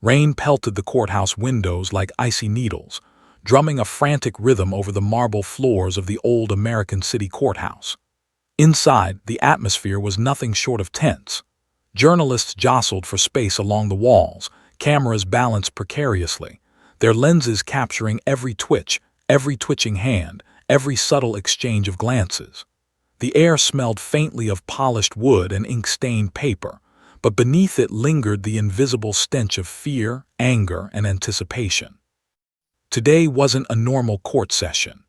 Rain pelted the courthouse windows like icy needles, drumming a frantic rhythm over the marble floors of the old American City courthouse. Inside, the atmosphere was nothing short of tense. Journalists jostled for space along the walls, cameras balanced precariously, their lenses capturing every twitch, every twitching hand, every subtle exchange of glances. The air smelled faintly of polished wood and ink-stained paper, but beneath it lingered the invisible stench of fear, anger, and anticipation. Today wasn't a normal court session.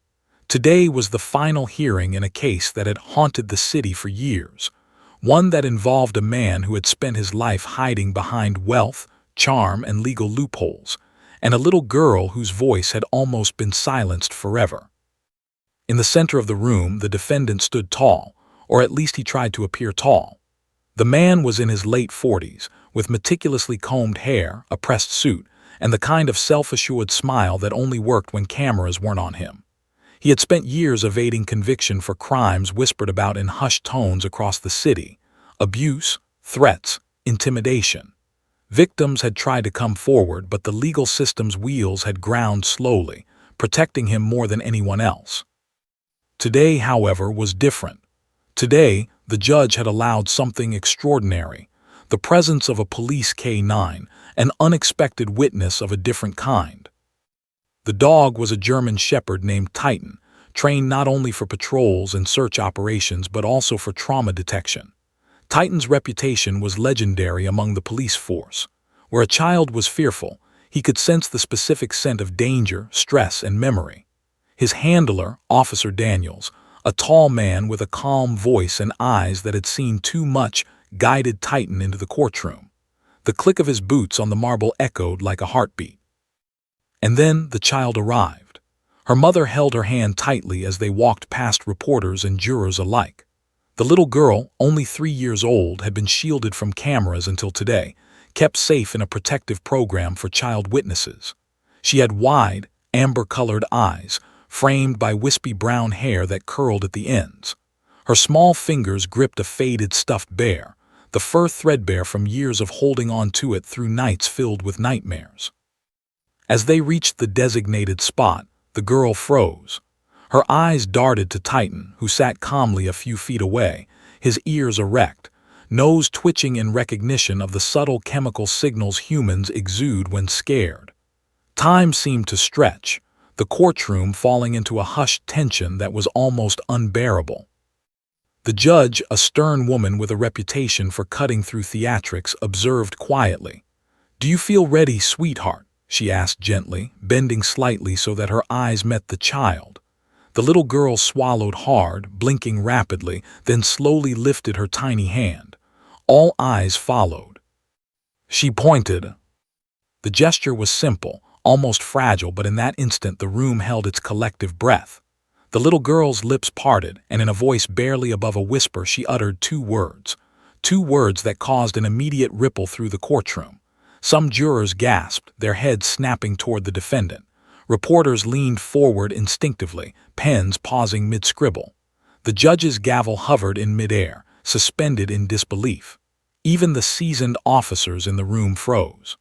Today was the final hearing in a case that had haunted the city for years, one that involved a man who had spent his life hiding behind wealth, charm, and legal loopholes, and a little girl whose voice had almost been silenced forever. In the center of the room, the defendant stood tall, or at least he tried to appear tall. The man was in his late 40s, with meticulously combed hair, a pressed suit, and the kind of self-assured smile that only worked when cameras weren't on him. He had spent years evading conviction for crimes whispered about in hushed tones across the city: abuse, threats, intimidation. Victims had tried to come forward, but the legal system's wheels had ground slowly, protecting him more than anyone else. Today, however, was different. Today, the judge had allowed something extraordinary: the presence of a police K-9, an unexpected witness of a different kind. The dog was a German shepherd named Titan, trained not only for patrols and search operations but also for trauma detection. Titan's reputation was legendary among the police force. Where a child was fearful, he could sense the specific scent of danger, stress, and memory. His handler, Officer Daniels, a tall man with a calm voice and eyes that had seen too much, guided Titan into the courtroom. The click of his boots on the marble echoed like a heartbeat. And then the child arrived. Her mother held her hand tightly as they walked past reporters and jurors alike. The little girl, only 3 years old, had been shielded from cameras until today, kept safe in a protective program for child witnesses. She had wide, amber-colored eyes, framed by wispy brown hair that curled at the ends. Her small fingers gripped a faded stuffed bear, the fur threadbare from years of holding on to it through nights filled with nightmares. As they reached the designated spot, the girl froze. Her eyes darted to Titan, who sat calmly a few feet away, his ears erect, nose twitching in recognition of the subtle chemical signals humans exude when scared. Time seemed to stretch, the courtroom falling into a hushed tension that was almost unbearable. The judge, a stern woman with a reputation for cutting through theatrics, observed quietly. "Do you feel ready, sweetheart?" she asked gently, bending slightly so that her eyes met the child. The little girl swallowed hard, blinking rapidly, then slowly lifted her tiny hand. All eyes followed. She pointed. The gesture was simple, almost fragile, but in that instant the room held its collective breath. The little girl's lips parted, and in a voice barely above a whisper she uttered 2 words. 2 words that caused an immediate ripple through the courtroom. Some jurors gasped, their heads snapping toward the defendant. Reporters leaned forward instinctively, pens pausing mid-scribble. The judge's gavel hovered in midair, suspended in disbelief. Even the seasoned officers in the room froze.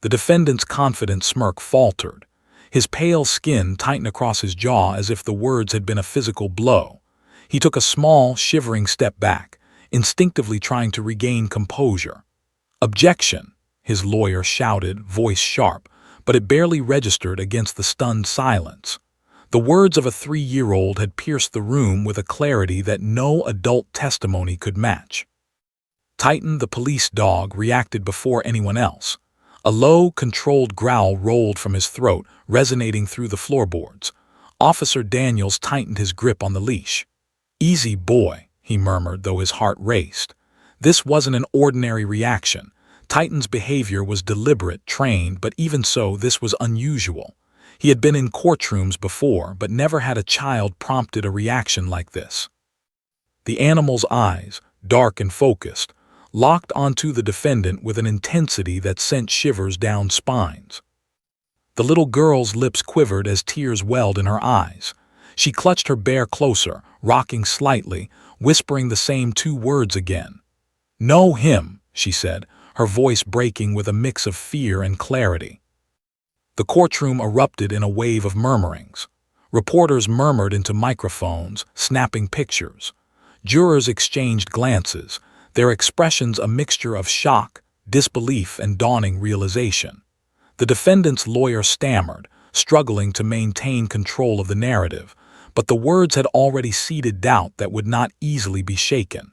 The defendant's confident smirk faltered. His pale skin tightened across his jaw as if the words had been a physical blow. He took a small, shivering step back, instinctively trying to regain composure. "Objection!" his lawyer shouted, voice sharp, but it barely registered against the stunned silence. The words of a 3-year-old had pierced the room with a clarity that no adult testimony could match. Titan, the police dog, reacted before anyone else. A low, controlled growl rolled from his throat, resonating through the floorboards. Officer Daniels tightened his grip on the leash. "Easy, boy," he murmured, though his heart raced. This wasn't an ordinary reaction. Titan's behavior was deliberate, trained, but even so, this was unusual. He had been in courtrooms before, but never had a child prompted a reaction like this. The animal's eyes, dark and focused, locked onto the defendant with an intensity that sent shivers down spines. The little girl's lips quivered as tears welled in her eyes. She clutched her bear closer, rocking slightly, whispering the same 2 words again. "Know him," she said, her voice breaking with a mix of fear and clarity. The courtroom erupted in a wave of murmurings. Reporters murmured into microphones, snapping pictures. Jurors exchanged glances, their expressions a mixture of shock, disbelief, and dawning realization. The defendant's lawyer stammered, struggling to maintain control of the narrative, but the words had already seeded doubt that would not easily be shaken.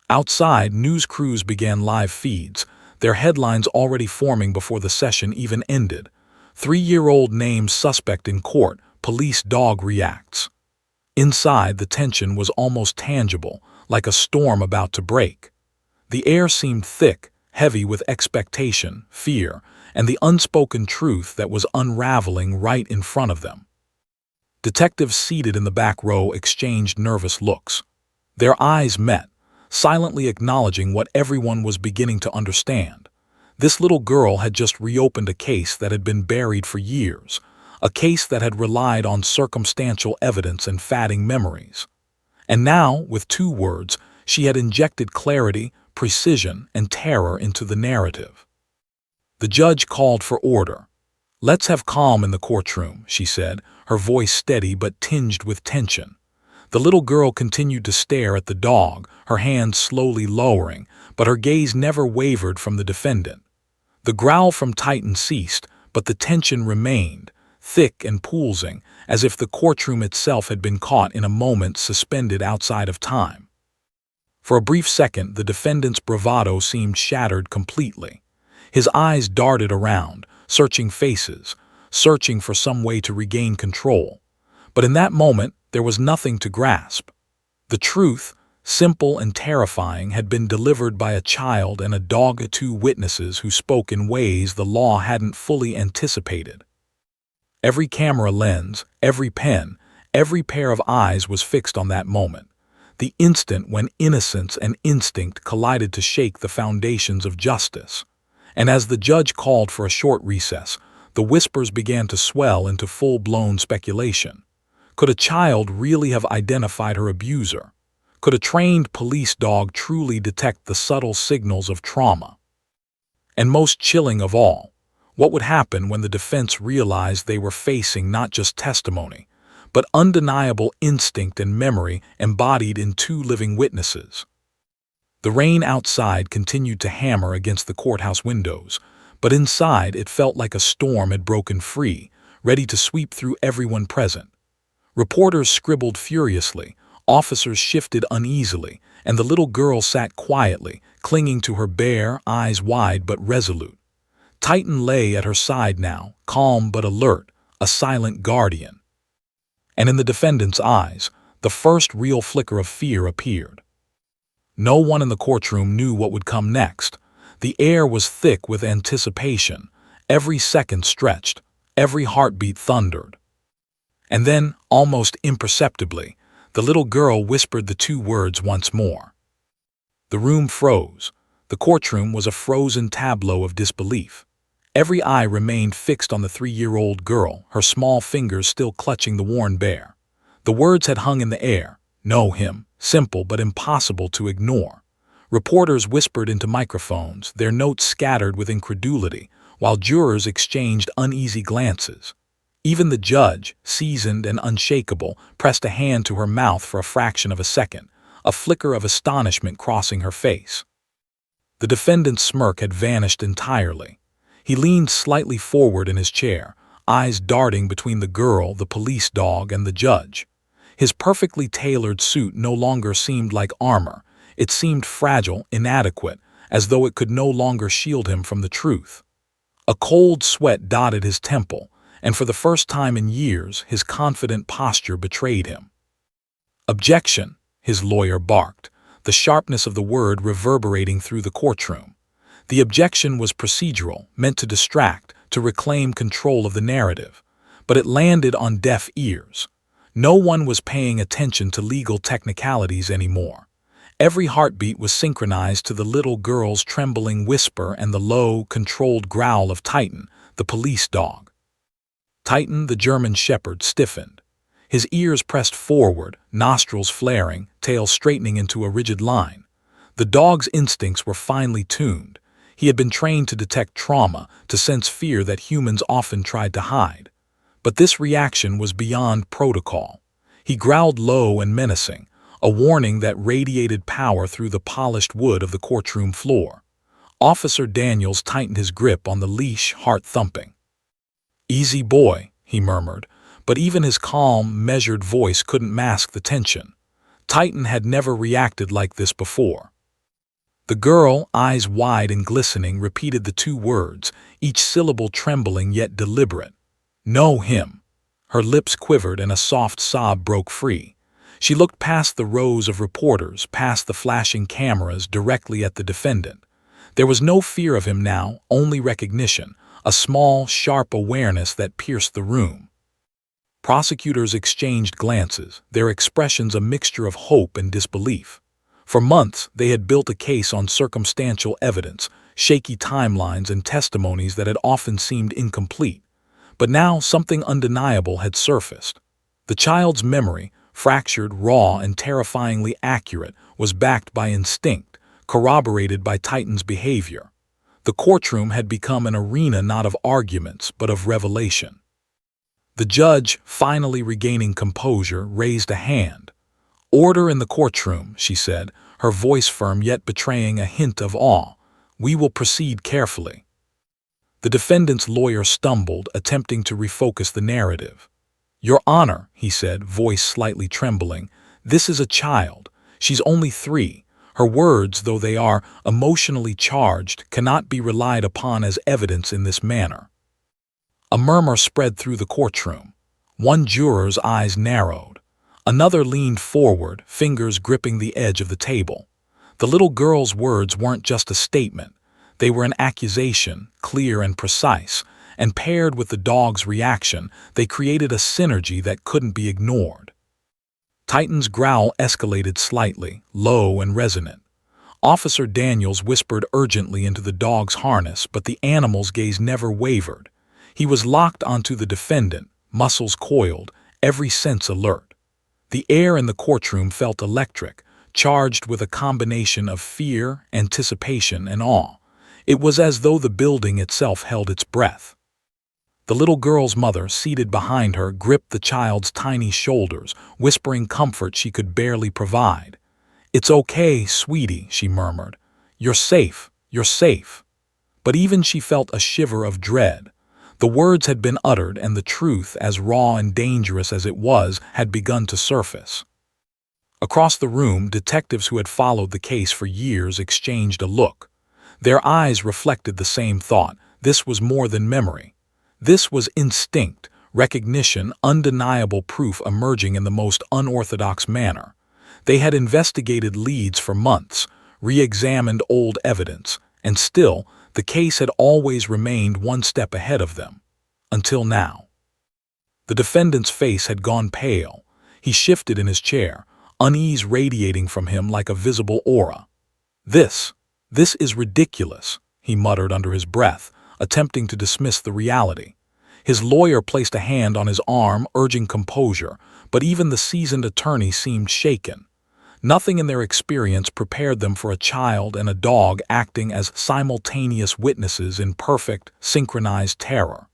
Outside, news crews began live feeds, their headlines already forming before the session even ended. 3-year-old named suspect in court, police dog reacts. Inside, the tension was almost tangible, like a storm about to break. The air seemed thick, heavy with expectation, fear, and the unspoken truth that was unraveling right in front of them. Detectives seated in the back row exchanged nervous looks. Their eyes met, silently acknowledging what everyone was beginning to understand. This little girl had just reopened a case that had been buried for years, a case that had relied on circumstantial evidence and fading memories. And now, with 2 words, she had injected clarity, precision, and terror into the narrative. The judge called for order. "Let's have calm in the courtroom," she said, her voice steady but tinged with tension. The little girl continued to stare at the dog, her hands slowly lowering, but her gaze never wavered from the defendant. The growl from Titan ceased, but the tension remained, thick and pulsing, as if the courtroom itself had been caught in a moment suspended outside of time. For a brief second, the defendant's bravado seemed shattered completely. His eyes darted around, searching faces, searching for some way to regain control. But in that moment, there was nothing to grasp. The truth, simple and terrifying, had been delivered by a child and a dog, 2 witnesses who spoke in ways the law hadn't fully anticipated. Every camera lens, every pen, every pair of eyes was fixed on that moment, the instant when innocence and instinct collided to shake the foundations of justice. And as the judge called for a short recess, the whispers began to swell into full-blown speculation. Could a child really have identified her abuser? Could a trained police dog truly detect the subtle signals of trauma? And most chilling of all, what would happen when the defense realized they were facing not just testimony, but undeniable instinct and memory embodied in 2 living witnesses? The rain outside continued to hammer against the courthouse windows, but inside it felt like a storm had broken free, ready to sweep through everyone present. Reporters scribbled furiously, officers shifted uneasily, and the little girl sat quietly, clinging to her bare, eyes wide but resolute. Titan lay at her side now, calm but alert, a silent guardian. And in the defendant's eyes, the first real flicker of fear appeared. No one in the courtroom knew what would come next. The air was thick with anticipation, every second stretched, every heartbeat thundered. And then, almost imperceptibly, the little girl whispered the 2 words once more. The room froze. The courtroom was a frozen tableau of disbelief. Every eye remained fixed on the 3-year-old girl, her small fingers still clutching the worn bear. The words had hung in the air, "Know him," simple but impossible to ignore. Reporters whispered into microphones, their notes scattered with incredulity, while jurors exchanged uneasy glances. Even the judge, seasoned and unshakable, pressed a hand to her mouth for a fraction of a second, a flicker of astonishment crossing her face. The defendant's smirk had vanished entirely. He leaned slightly forward in his chair, eyes darting between the girl, the police dog, and the judge. His perfectly tailored suit no longer seemed like armor. It seemed fragile, inadequate, as though it could no longer shield him from the truth. A cold sweat dotted his temple, and for the first time in years, his confident posture betrayed him. "Objection," his lawyer barked, the sharpness of the word reverberating through the courtroom. The objection was procedural, meant to distract, to reclaim control of the narrative, but it landed on deaf ears. No one was paying attention to legal technicalities anymore. Every heartbeat was synchronized to the little girl's trembling whisper and the low, controlled growl of Titan, the police dog. Titan, the German shepherd, stiffened. His ears pressed forward, nostrils flaring, tail straightening into a rigid line. The dog's instincts were finely tuned. He had been trained to detect trauma, to sense fear that humans often tried to hide. But this reaction was beyond protocol. He growled low and menacing, a warning that radiated power through the polished wood of the courtroom floor. Officer Daniels tightened his grip on the leash, heart thumping. "Easy, boy," he murmured, but even his calm, measured voice couldn't mask the tension. Titan had never reacted like this before. The girl, eyes wide and glistening, repeated the two words, each syllable trembling yet deliberate. "Know him." Her lips quivered and a soft sob broke free. She looked past the rows of reporters, past the flashing cameras, directly at the defendant. There was no fear of him now, only recognition, a small, sharp awareness that pierced the room. Prosecutors exchanged glances, their expressions a mixture of hope and disbelief. For months, they had built a case on circumstantial evidence, shaky timelines and testimonies that had often seemed incomplete. But now something undeniable had surfaced. The child's memory, fractured, raw, and terrifyingly accurate, was backed by instinct, corroborated by Titan's behavior. The courtroom had become an arena not of arguments, but of revelation. The judge, finally regaining composure, raised a hand. "Order in the courtroom," she said, her voice firm yet betraying a hint of awe. "We will proceed carefully." The defendant's lawyer stumbled, attempting to refocus the narrative. "Your Honor," he said, voice slightly trembling, "this is a child. She's only 3. Her words, though they are emotionally charged, cannot be relied upon as evidence in this manner." A murmur spread through the courtroom. One juror's eyes narrowed. Another leaned forward, fingers gripping the edge of the table. The little girl's words weren't just a statement. They were an accusation, clear and precise, and paired with the dog's reaction, they created a synergy that couldn't be ignored. Titan's growl escalated slightly, low and resonant. Officer Daniels whispered urgently into the dog's harness, but the animal's gaze never wavered. He was locked onto the defendant, muscles coiled, every sense alert. The air in the courtroom felt electric, charged with a combination of fear, anticipation, and awe. It was as though the building itself held its breath. The little girl's mother, seated behind her, gripped the child's tiny shoulders, whispering comfort she could barely provide. "It's okay, sweetie," she murmured. "You're safe, you're safe." But even she felt a shiver of dread. The words had been uttered, and the truth, as raw and dangerous as it was, had begun to surface. Across the room, detectives who had followed the case for years exchanged a look. Their eyes reflected the same thought. This was more than memory. This was instinct, recognition, undeniable proof emerging in the most unorthodox manner. They had investigated leads for months, re-examined old evidence, and still, the case had always remained one step ahead of them. Until now. The defendant's face had gone pale. He shifted in his chair, unease radiating from him like a visible aura. This is ridiculous," he muttered under his breath, attempting to dismiss the reality. His lawyer placed a hand on his arm, urging composure, but even the seasoned attorney seemed shaken. Nothing in their experience prepared them for a child and a dog acting as simultaneous witnesses in perfect, synchronized terror.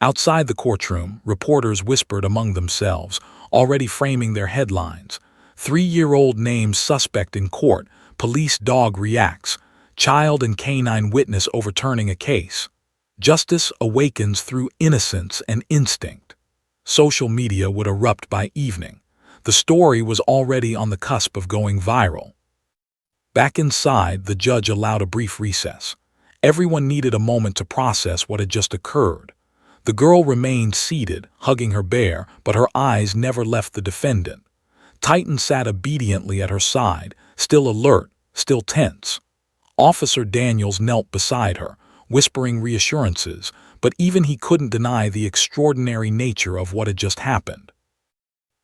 Outside the courtroom, reporters whispered among themselves, already framing their headlines. 3-year-old named suspect in court, police dog reacts, child and canine witness overturning a case. Justice awakens through innocence and instinct. Social media would erupt by evening. The story was already on the cusp of going viral. Back inside, the judge allowed a brief recess. Everyone needed a moment to process what had just occurred. The girl remained seated, hugging her bear, but her eyes never left the defendant. Titan sat obediently at her side, still alert, still tense. Officer Daniels knelt beside her, whispering reassurances, but even he couldn't deny the extraordinary nature of what had just happened.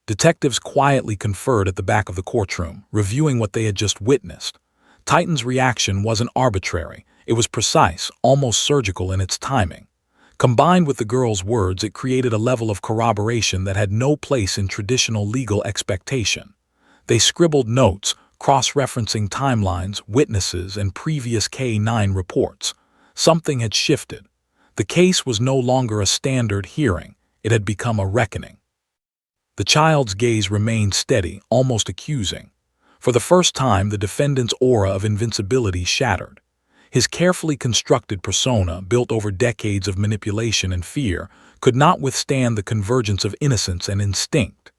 Detectives quietly conferred at the back of the courtroom, reviewing what they had just witnessed. Titan's reaction wasn't arbitrary. It was precise, almost surgical in its timing. Combined with the girl's words, it created a level of corroboration that had no place in traditional legal expectation. They scribbled notes, cross-referencing timelines, witnesses, and previous K-9 reports. Something had shifted. The case was no longer a standard hearing. It had become a reckoning. The child's gaze remained steady, almost accusing. For the first time, the defendant's aura of invincibility shattered. His carefully constructed persona, built over decades of manipulation and fear, could not withstand the convergence of innocence and instinct.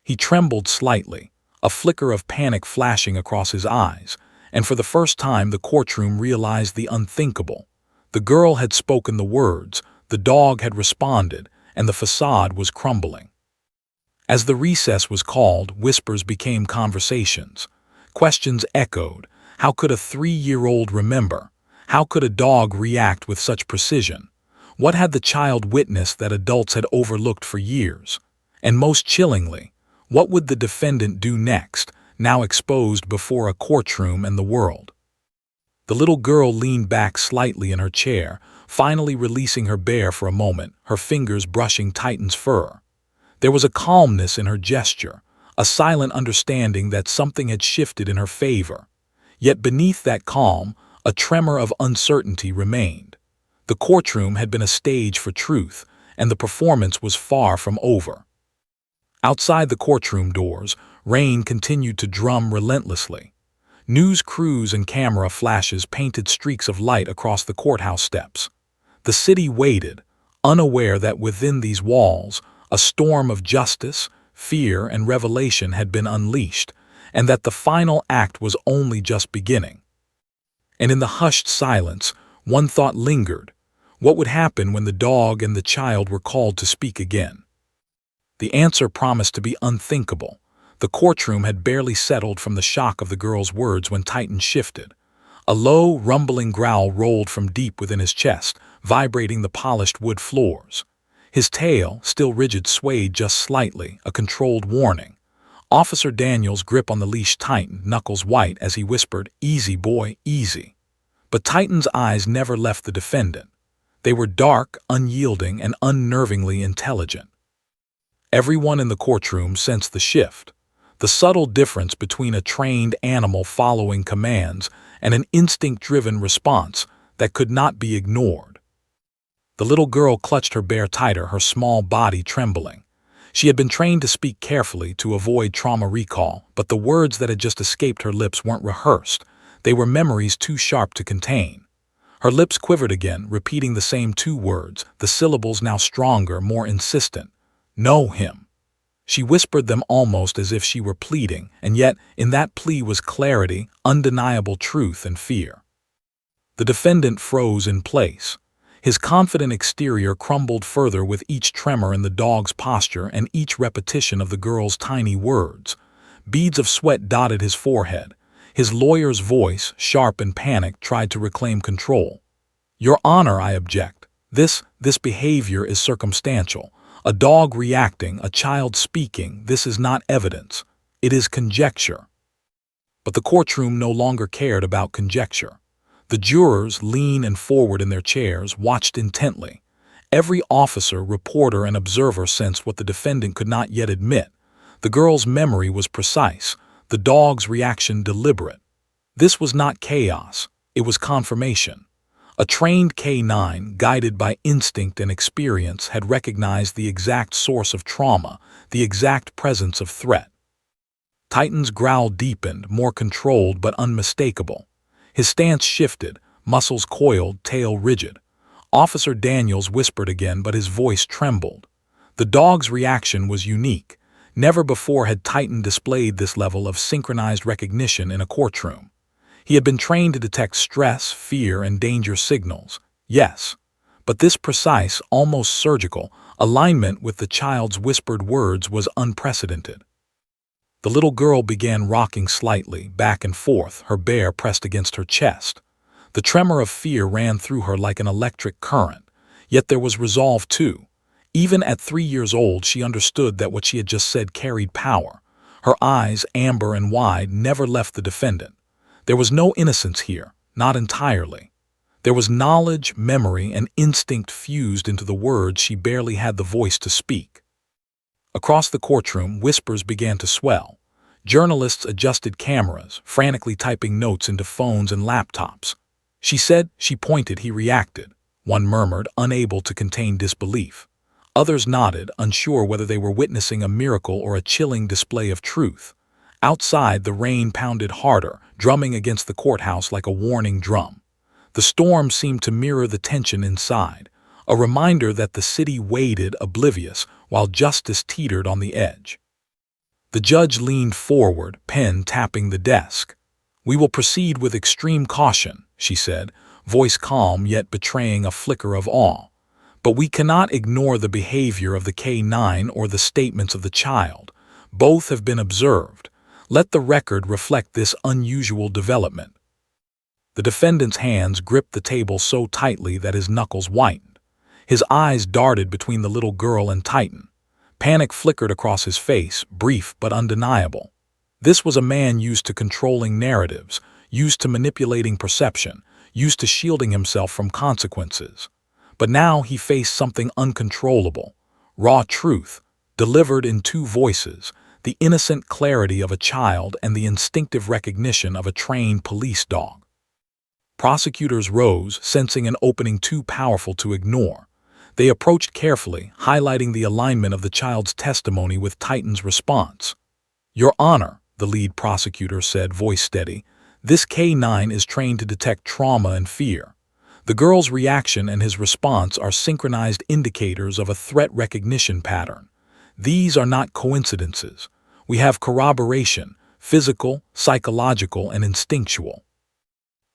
He trembled slightly, a flicker of panic flashing across his eyes, and for the first time the courtroom realized the unthinkable. The girl had spoken the words, the dog had responded, and the facade was crumbling. As the recess was called, whispers became conversations. Questions echoed. How could a 3-year-old remember? How could a dog react with such precision? What had the child witnessed that adults had overlooked for years? And most chillingly, what would the defendant do next, now exposed before a courtroom and the world? The little girl leaned back slightly in her chair, finally releasing her bear for a moment, her fingers brushing Titan's fur. There was a calmness in her gesture, a silent understanding that something had shifted in her favor. Yet beneath that calm, a tremor of uncertainty remained. The courtroom had been a stage for truth, and the performance was far from over. Outside the courtroom doors, rain continued to drum relentlessly. News crews and camera flashes painted streaks of light across the courthouse steps. The city waited, unaware that within these walls, a storm of justice, fear, and revelation had been unleashed, and that the final act was only just beginning. And in the hushed silence, one thought lingered. What would happen when the dog and the child were called to speak again? The answer promised to be unthinkable. The courtroom had barely settled from the shock of the girl's words when Titan shifted. A low, rumbling growl rolled from deep within his chest, vibrating the polished wood floors. His tail, still rigid, swayed just slightly, a controlled warning. Officer Daniels' grip on the leash tightened, knuckles white, as he whispered, "Easy, boy, easy." But Titan's eyes never left the defendant. They were dark, unyielding, and unnervingly intelligent. Everyone in the courtroom sensed the shift, the subtle difference between a trained animal following commands and an instinct-driven response that could not be ignored. The little girl clutched her bear tighter, her small body trembling. She had been trained to speak carefully to avoid trauma recall, but the words that had just escaped her lips weren't rehearsed. They were memories too sharp to contain. Her lips quivered again, repeating the same 2 words, the syllables now stronger, more insistent. "Know him." She whispered them almost as if she were pleading, and yet in that plea was clarity, undeniable truth, and fear. The defendant froze in place. His confident exterior crumbled further with each tremor in the dog's posture and each repetition of the girl's tiny words. Beads of sweat dotted his forehead. His lawyer's voice, sharp and panicked, tried to reclaim control. "Your Honor, I object. This behavior is circumstantial. A dog reacting, a child speaking, this is not evidence. It is conjecture." But the courtroom no longer cared about conjecture. The jurors, lean and forward in their chairs, watched intently. Every officer, reporter, and observer sensed what the defendant could not yet admit. The girl's memory was precise, the dog's reaction deliberate. This was not chaos, it was confirmation. A trained K-9, guided by instinct and experience, had recognized the exact source of trauma, the exact presence of threat. Titan's growl deepened, more controlled but unmistakable. His stance shifted, muscles coiled, tail rigid. Officer Daniels whispered again, but his voice trembled. The dog's reaction was unique. Never before had Titan displayed this level of synchronized recognition in a courtroom. He had been trained to detect stress, fear, and danger signals, yes, but this precise, almost surgical, alignment with the child's whispered words was unprecedented. The little girl began rocking slightly, back and forth, her bear pressed against her chest. The tremor of fear ran through her like an electric current, yet there was resolve too. Even at 3 years old, she understood that what she had just said carried power. Her eyes, amber and wide, never left the defendant. There was no innocence here, not entirely. There was knowledge, memory, and instinct fused into the words she barely had the voice to speak. Across the courtroom, whispers began to swell. Journalists adjusted cameras, frantically typing notes into phones and laptops. She said, she pointed, he reacted. One murmured, unable to contain disbelief. Others nodded, unsure whether they were witnessing a miracle or a chilling display of truth. Outside, the rain pounded harder, drumming against the courthouse like a warning drum. The storm seemed to mirror the tension inside, a reminder that the city waited oblivious while justice teetered on the edge. The judge leaned forward, pen tapping the desk. "We will proceed with extreme caution," she said, voice calm yet betraying a flicker of awe. "But we cannot ignore the behavior of the K-9 or the statements of the child. Both have been observed. Let the record reflect this unusual development." The defendant's hands gripped the table so tightly that his knuckles whitened. His eyes darted between the little girl and Titan. Panic flickered across his face, brief but undeniable. This was a man used to controlling narratives, used to manipulating perception, used to shielding himself from consequences. But now he faced something uncontrollable, raw truth, delivered in two voices, the innocent clarity of a child and the instinctive recognition of a trained police dog. Prosecutors rose, sensing an opening too powerful to ignore. They approached carefully, highlighting the alignment of the child's testimony with Titan's response. "Your Honor," the lead prosecutor said, voice steady, "this K-9 is trained to detect trauma and fear. The girl's reaction and his response are synchronized indicators of a threat recognition pattern. These are not coincidences. We have corroboration, physical, psychological, and instinctual."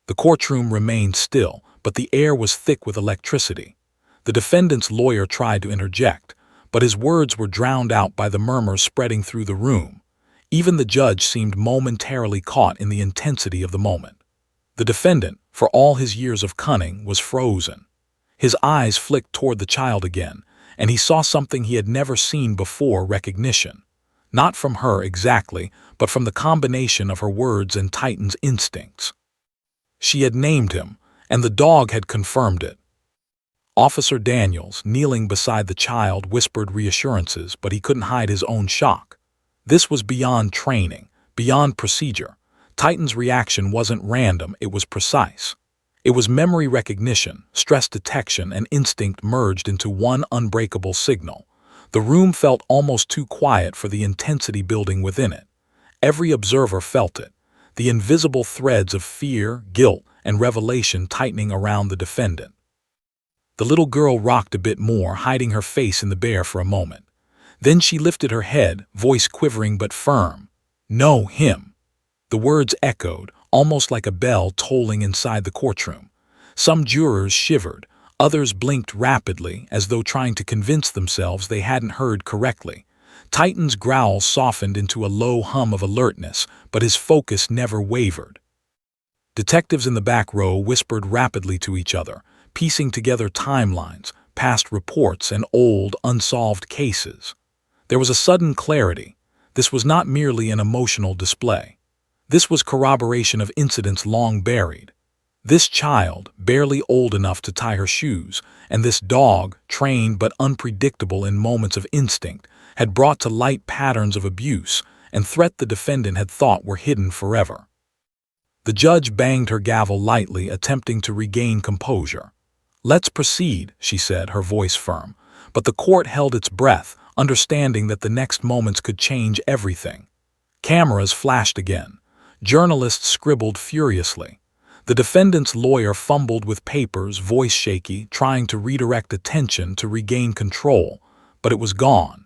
The courtroom remained still, but the air was thick with electricity. The defendant's lawyer tried to interject, but his words were drowned out by the murmurs spreading through the room. Even the judge seemed momentarily caught in the intensity of the moment. The defendant, for all his years of cunning, was frozen. His eyes flicked toward the child again, and he saw something he had never seen before: recognition. Not from her exactly, but from the combination of her words and Titan's instincts. She had named him, and the dog had confirmed it. Officer Daniels, kneeling beside the child, whispered reassurances, but he couldn't hide his own shock. This was beyond training, beyond procedure. Titan's reaction wasn't random, it was precise. It was memory recognition, stress detection, and instinct merged into one unbreakable signal. The room felt almost too quiet for the intensity building within it. Every observer felt it, the invisible threads of fear, guilt, and revelation tightening around the defendant. The little girl rocked a bit more, hiding her face in the bear for a moment. Then she lifted her head, voice quivering but firm. "No, him." The words echoed, almost like a bell tolling inside the courtroom. Some jurors shivered, others blinked rapidly, as though trying to convince themselves they hadn't heard correctly. Titan's growl softened into a low hum of alertness, but his focus never wavered. Detectives in the back row whispered rapidly to each other, piecing together timelines, past reports, and old, unsolved cases. There was a sudden clarity. This was not merely an emotional display. This was corroboration of incidents long buried. This child, barely old enough to tie her shoes, and this dog, trained but unpredictable in moments of instinct, had brought to light patterns of abuse and threat the defendant had thought were hidden forever. The judge banged her gavel lightly, attempting to regain composure. "Let's proceed," she said, her voice firm, but the court held its breath, understanding that the next moments could change everything. Cameras flashed again. Journalists scribbled furiously. The defendant's lawyer fumbled with papers, voice shaky, trying to redirect attention to regain control, but it was gone.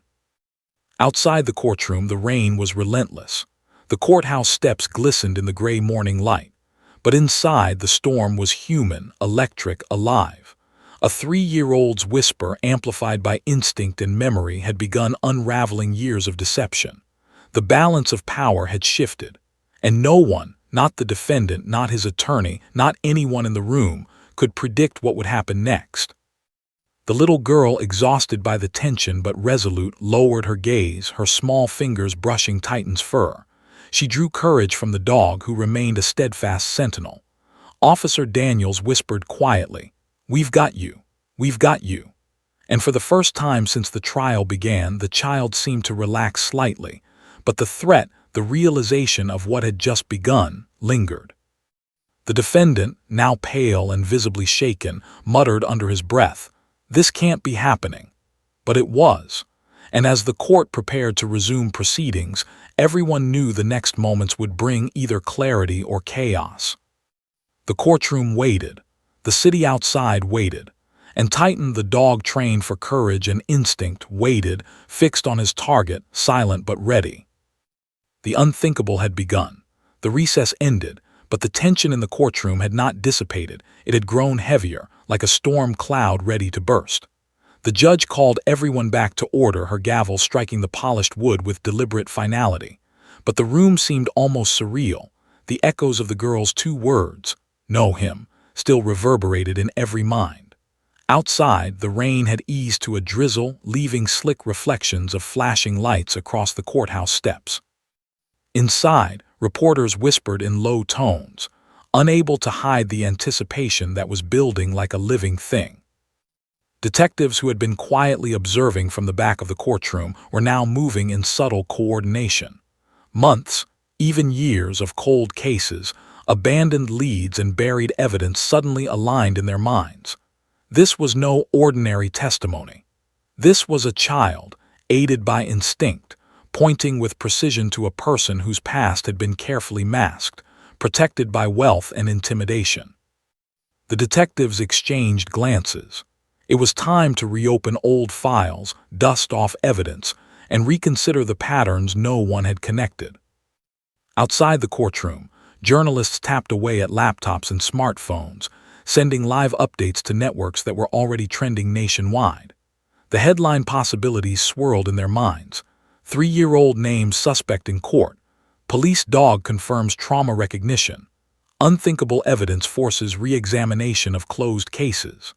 Outside the courtroom, the rain was relentless. The courthouse steps glistened in the gray morning light. But inside, the storm was human, electric, alive. A 3-year-old's whisper, amplified by instinct and memory, had begun unraveling years of deception. The balance of power had shifted, and no one, not the defendant, not his attorney, not anyone in the room, could predict what would happen next. The little girl, exhausted by the tension but resolute, lowered her gaze, her small fingers brushing Titan's fur. She drew courage from the dog, who remained a steadfast sentinel. Officer Daniels whispered quietly, "We've got you. We've got you." And for the first time since the trial began, the child seemed to relax slightly. But the threat, the realization of what had just begun lingered. The defendant, now pale and visibly shaken, muttered under his breath, "This can't be happening." But it was, and as the court prepared to resume proceedings, everyone knew the next moments would bring either clarity or chaos. The courtroom waited, the city outside waited, and Titan, the dog trained for courage and instinct, waited, fixed on his target, silent but ready. The unthinkable had begun. The recess ended, but the tension in the courtroom had not dissipated. It had grown heavier, like a storm cloud ready to burst. The judge called everyone back to order, her gavel striking the polished wood with deliberate finality. But the room seemed almost surreal. The echoes of the girl's 2 words, "Know him," still reverberated in every mind. Outside, the rain had eased to a drizzle, leaving slick reflections of flashing lights across the courthouse steps. Inside, reporters whispered in low tones, unable to hide the anticipation that was building like a living thing. Detectives who had been quietly observing from the back of the courtroom were now moving in subtle coordination. Months, even years of cold cases, abandoned leads and buried evidence suddenly aligned in their minds. This was no ordinary testimony. This was a child, aided by instinct, pointing with precision to a person whose past had been carefully masked, protected by wealth and intimidation. The detectives exchanged glances. It was time to reopen old files, dust off evidence, and reconsider the patterns no one had connected. Outside the courtroom, journalists tapped away at laptops and smartphones, sending live updates to networks that were already trending nationwide. The headline possibilities swirled in their minds. 3-year-old names suspect in court. Police dog confirms trauma recognition. Unthinkable evidence forces re-examination of closed cases.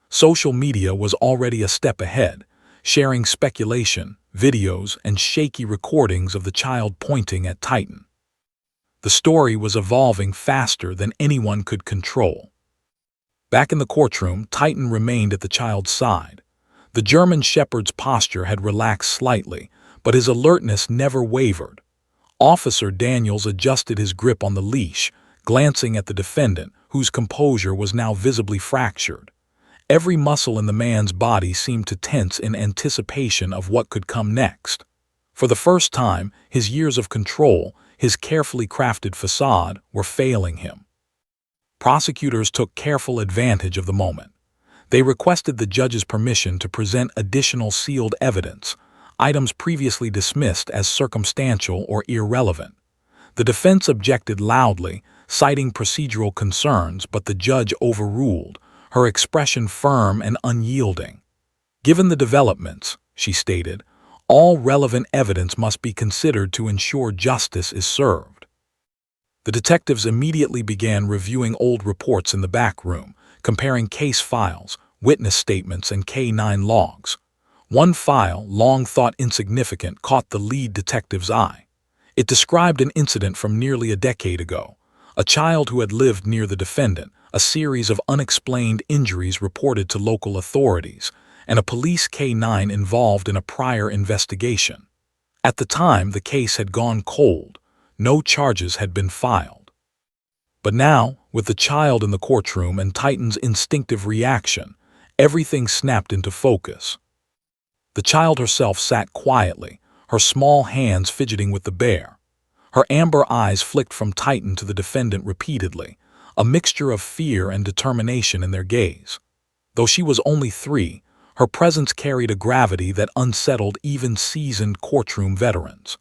Social media was already a step ahead, sharing speculation, videos, and shaky recordings of the child pointing at Titan. The story was evolving faster than anyone could control. Back in the courtroom, Titan remained at the child's side. The German shepherd's posture had relaxed slightly, but his alertness never wavered. Officer Daniels adjusted his grip on the leash, glancing at the defendant, whose composure was now visibly fractured. Every muscle in the man's body seemed to tense in anticipation of what could come next. For the first time, his years of control, his carefully crafted facade, were failing him. Prosecutors took careful advantage of the moment. They requested the judge's permission to present additional sealed evidence, items previously dismissed as circumstantial or irrelevant. The defense objected loudly, citing procedural concerns, but the judge overruled, her expression firm and unyielding. "Given the developments," she stated, "all relevant evidence must be considered to ensure justice is served." The detectives immediately began reviewing old reports in the back room, comparing case files, witness statements, and K-9 logs. One file, long thought insignificant, caught the lead detective's eye. It described an incident from nearly a decade ago. A child who had lived near the defendant, a series of unexplained injuries reported to local authorities, and a police K-9 involved in a prior investigation. At the time, the case had gone cold. No charges had been filed. But now, with the child in the courtroom and Titan's instinctive reaction, everything snapped into focus. The child herself sat quietly, her small hands fidgeting with the bear. Her amber eyes flicked from Titan to the defendant repeatedly, a mixture of fear and determination in their gaze. Though she was only 3, her presence carried a gravity that unsettled even seasoned courtroom veterans.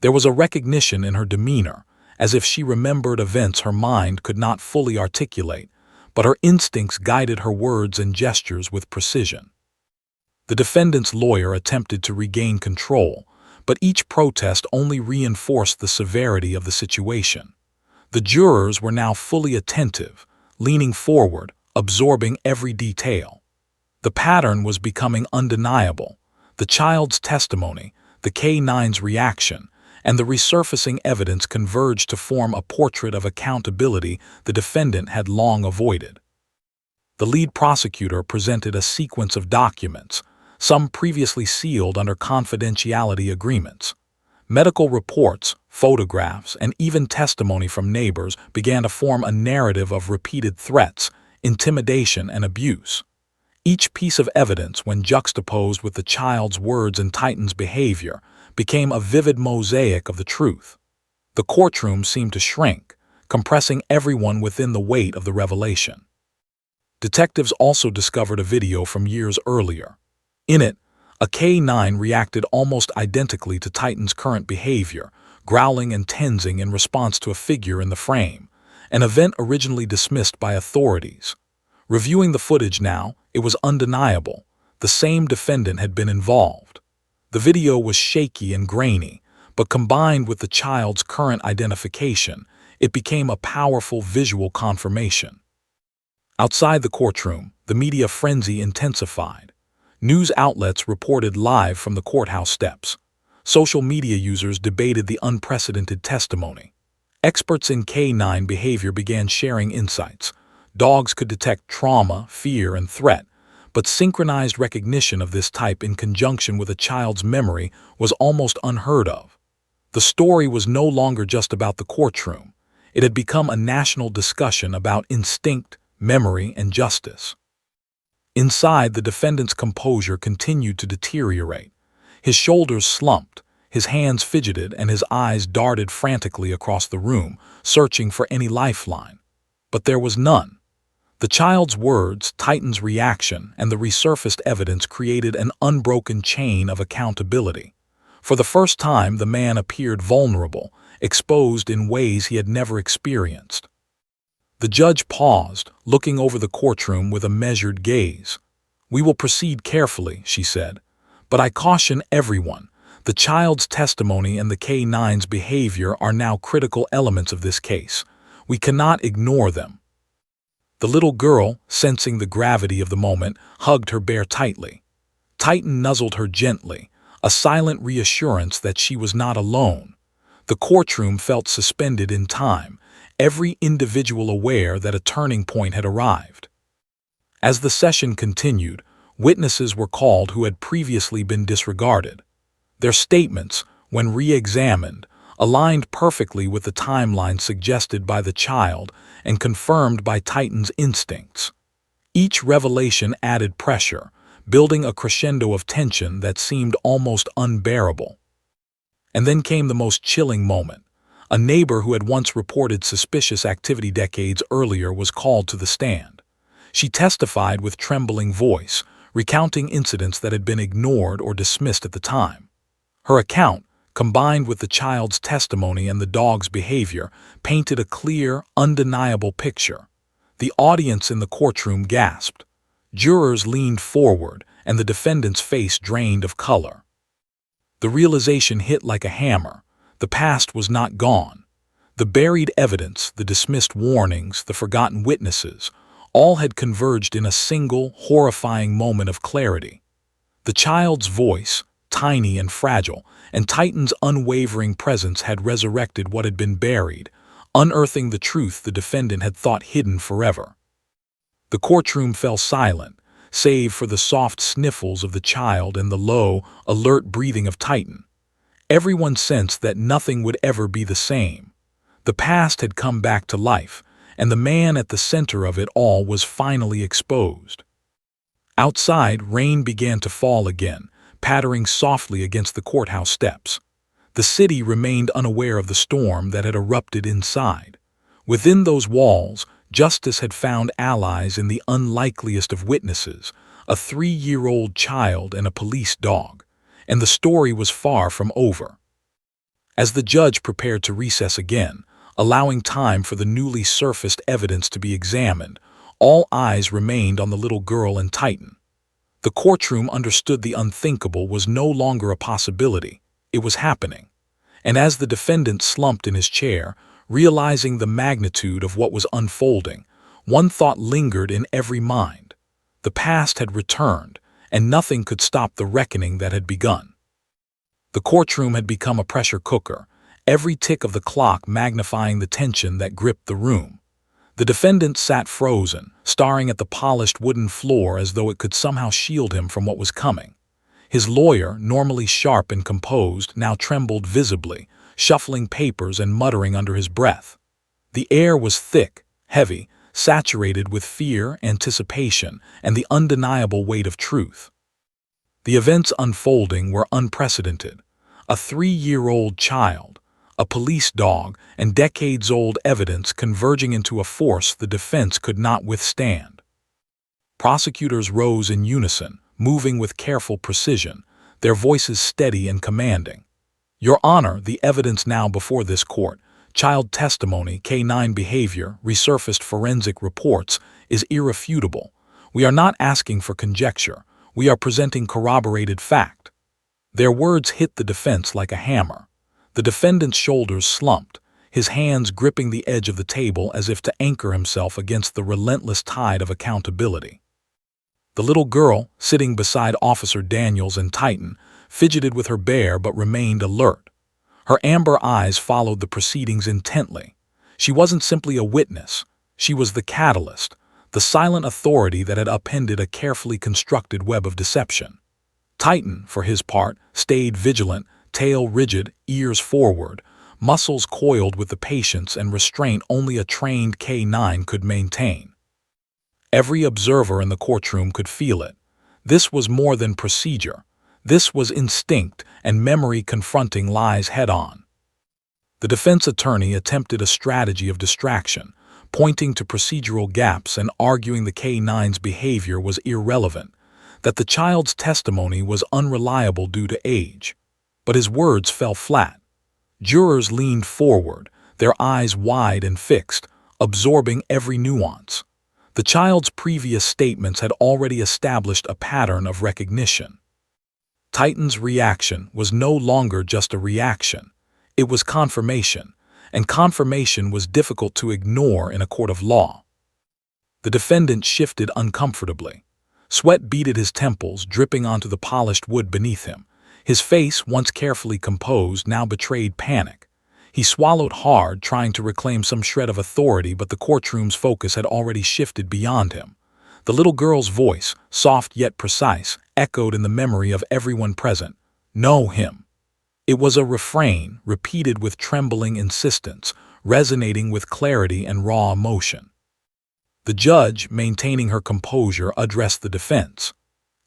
There was a recognition in her demeanor, as if she remembered events her mind could not fully articulate, but her instincts guided her words and gestures with precision. The defendant's lawyer attempted to regain control, but each protest only reinforced the severity of the situation. The jurors were now fully attentive, leaning forward, absorbing every detail. The pattern was becoming undeniable. The child's testimony, the K-9's reaction, and the resurfacing evidence converged to form a portrait of accountability the defendant had long avoided. The lead prosecutor presented a sequence of documents, some previously sealed under confidentiality agreements. Medical reports, photographs, and even testimony from neighbors began to form a narrative of repeated threats, intimidation, and abuse. Each piece of evidence, when juxtaposed with the child's words and Titan's behavior, became a vivid mosaic of the truth. The courtroom seemed to shrink, compressing everyone within the weight of the revelation. Detectives also discovered a video from years earlier. In it, a K9 reacted almost identically to Titan's current behavior, growling and tensing in response to a figure in the frame, an event originally dismissed by authorities. Reviewing the footage now, it was undeniable. The same defendant had been involved. The video was shaky and grainy, but combined with the child's current identification, it became a powerful visual confirmation. Outside the courtroom, the media frenzy intensified. News outlets reported live from the courthouse steps. Social media users debated the unprecedented testimony. Experts in K9 behavior began sharing insights. Dogs could detect trauma, fear, and threat, but synchronized recognition of this type in conjunction with a child's memory was almost unheard of. The story was no longer just about the courtroom. It had become a national discussion about instinct, memory, and justice. Inside, the defendant's composure continued to deteriorate. His shoulders slumped, his hands fidgeted, and his eyes darted frantically across the room, searching for any lifeline. But there was none. The child's words, Titan's reaction, and the resurfaced evidence created an unbroken chain of accountability. For the first time, the man appeared vulnerable, exposed in ways he had never experienced. The judge paused, looking over the courtroom with a measured gaze. "We will proceed carefully," she said, "but I caution everyone. The child's testimony and the K9's behavior are now critical elements of this case. We cannot ignore them." The little girl, sensing the gravity of the moment, hugged her bear tightly. Titan nuzzled her gently, a silent reassurance that she was not alone. The courtroom felt suspended in time, every individual aware that a turning point had arrived. As the session continued, witnesses were called who had previously been disregarded. Their statements, when re-examined, aligned perfectly with the timeline suggested by the child and confirmed by Titan's instincts. Each revelation added pressure, building a crescendo of tension that seemed almost unbearable. And then came the most chilling moment. A neighbor who had once reported suspicious activity decades earlier was called to the stand. She testified with trembling voice, recounting incidents that had been ignored or dismissed at the time. Her account, combined with the child's testimony and the dog's behavior, painted a clear, undeniable picture. The audience in the courtroom gasped. Jurors leaned forward, and the defendant's face drained of color. The realization hit like a hammer. The past was not gone. The buried evidence, the dismissed warnings, the forgotten witnesses, all had converged in a single, horrifying moment of clarity. The child's voice, tiny and fragile, and Titan's unwavering presence had resurrected what had been buried, unearthing the truth the defendant had thought hidden forever. The courtroom fell silent, save for the soft sniffles of the child and the low, alert breathing of Titan. Everyone sensed that nothing would ever be the same. The past had come back to life, and the man at the center of it all was finally exposed. Outside, rain began to fall again, pattering softly against the courthouse steps. The city remained unaware of the storm that had erupted inside. Within those walls, justice had found allies in the unlikeliest of witnesses, a 3-year-old child and a police dog. And the story was far from over. As the judge prepared to recess again, allowing time for the newly surfaced evidence to be examined, all eyes remained on the little girl and Titan. The courtroom understood the unthinkable was no longer a possibility. It was happening. And as the defendant slumped in his chair, realizing the magnitude of what was unfolding, one thought lingered in every mind. The past had returned, and nothing could stop the reckoning that had begun. The courtroom had become a pressure cooker, every tick of the clock magnifying the tension that gripped the room. The defendant sat frozen, staring at the polished wooden floor as though it could somehow shield him from what was coming. His lawyer, normally sharp and composed, now trembled visibly, shuffling papers and muttering under his breath. The air was thick, heavy, saturated with fear, anticipation, and the undeniable weight of truth. The events unfolding were unprecedented. A 3-year-old child, a police dog, and decades-old evidence converging into a force the defense could not withstand. Prosecutors rose in unison, moving with careful precision, their voices steady and commanding. "Your Honor, the evidence now before this court, child testimony, K-9 behavior, resurfaced forensic reports, is irrefutable. We are not asking for conjecture. We are presenting corroborated fact." Their words hit the defense like a hammer. The defendant's shoulders slumped, his hands gripping the edge of the table as if to anchor himself against the relentless tide of accountability. The little girl, sitting beside Officer Daniels and Titan, fidgeted with her bear but remained alert. Her amber eyes followed the proceedings intently. She wasn't simply a witness. She was the catalyst, the silent authority that had upended a carefully constructed web of deception. Titan, for his part, stayed vigilant, tail rigid, ears forward, muscles coiled with the patience and restraint only a trained K-9 could maintain. Every observer in the courtroom could feel it. This was more than procedure. This was instinct and memory confronting lies head-on. The defense attorney attempted a strategy of distraction, pointing to procedural gaps and arguing the K-9's behavior was irrelevant, that the child's testimony was unreliable due to age. But his words fell flat. Jurors leaned forward, their eyes wide and fixed, absorbing every nuance. The child's previous statements had already established a pattern of recognition. Titan's reaction was no longer just a reaction. It was confirmation, and confirmation was difficult to ignore in a court of law. The defendant shifted uncomfortably. Sweat beaded his temples, dripping onto the polished wood beneath him. His face, once carefully composed, now betrayed panic. He swallowed hard, trying to reclaim some shred of authority, but the courtroom's focus had already shifted beyond him. The little girl's voice, soft yet precise, echoed in the memory of everyone present. "Know him." It was a refrain, repeated with trembling insistence, resonating with clarity and raw emotion. The judge, maintaining her composure, addressed the defense.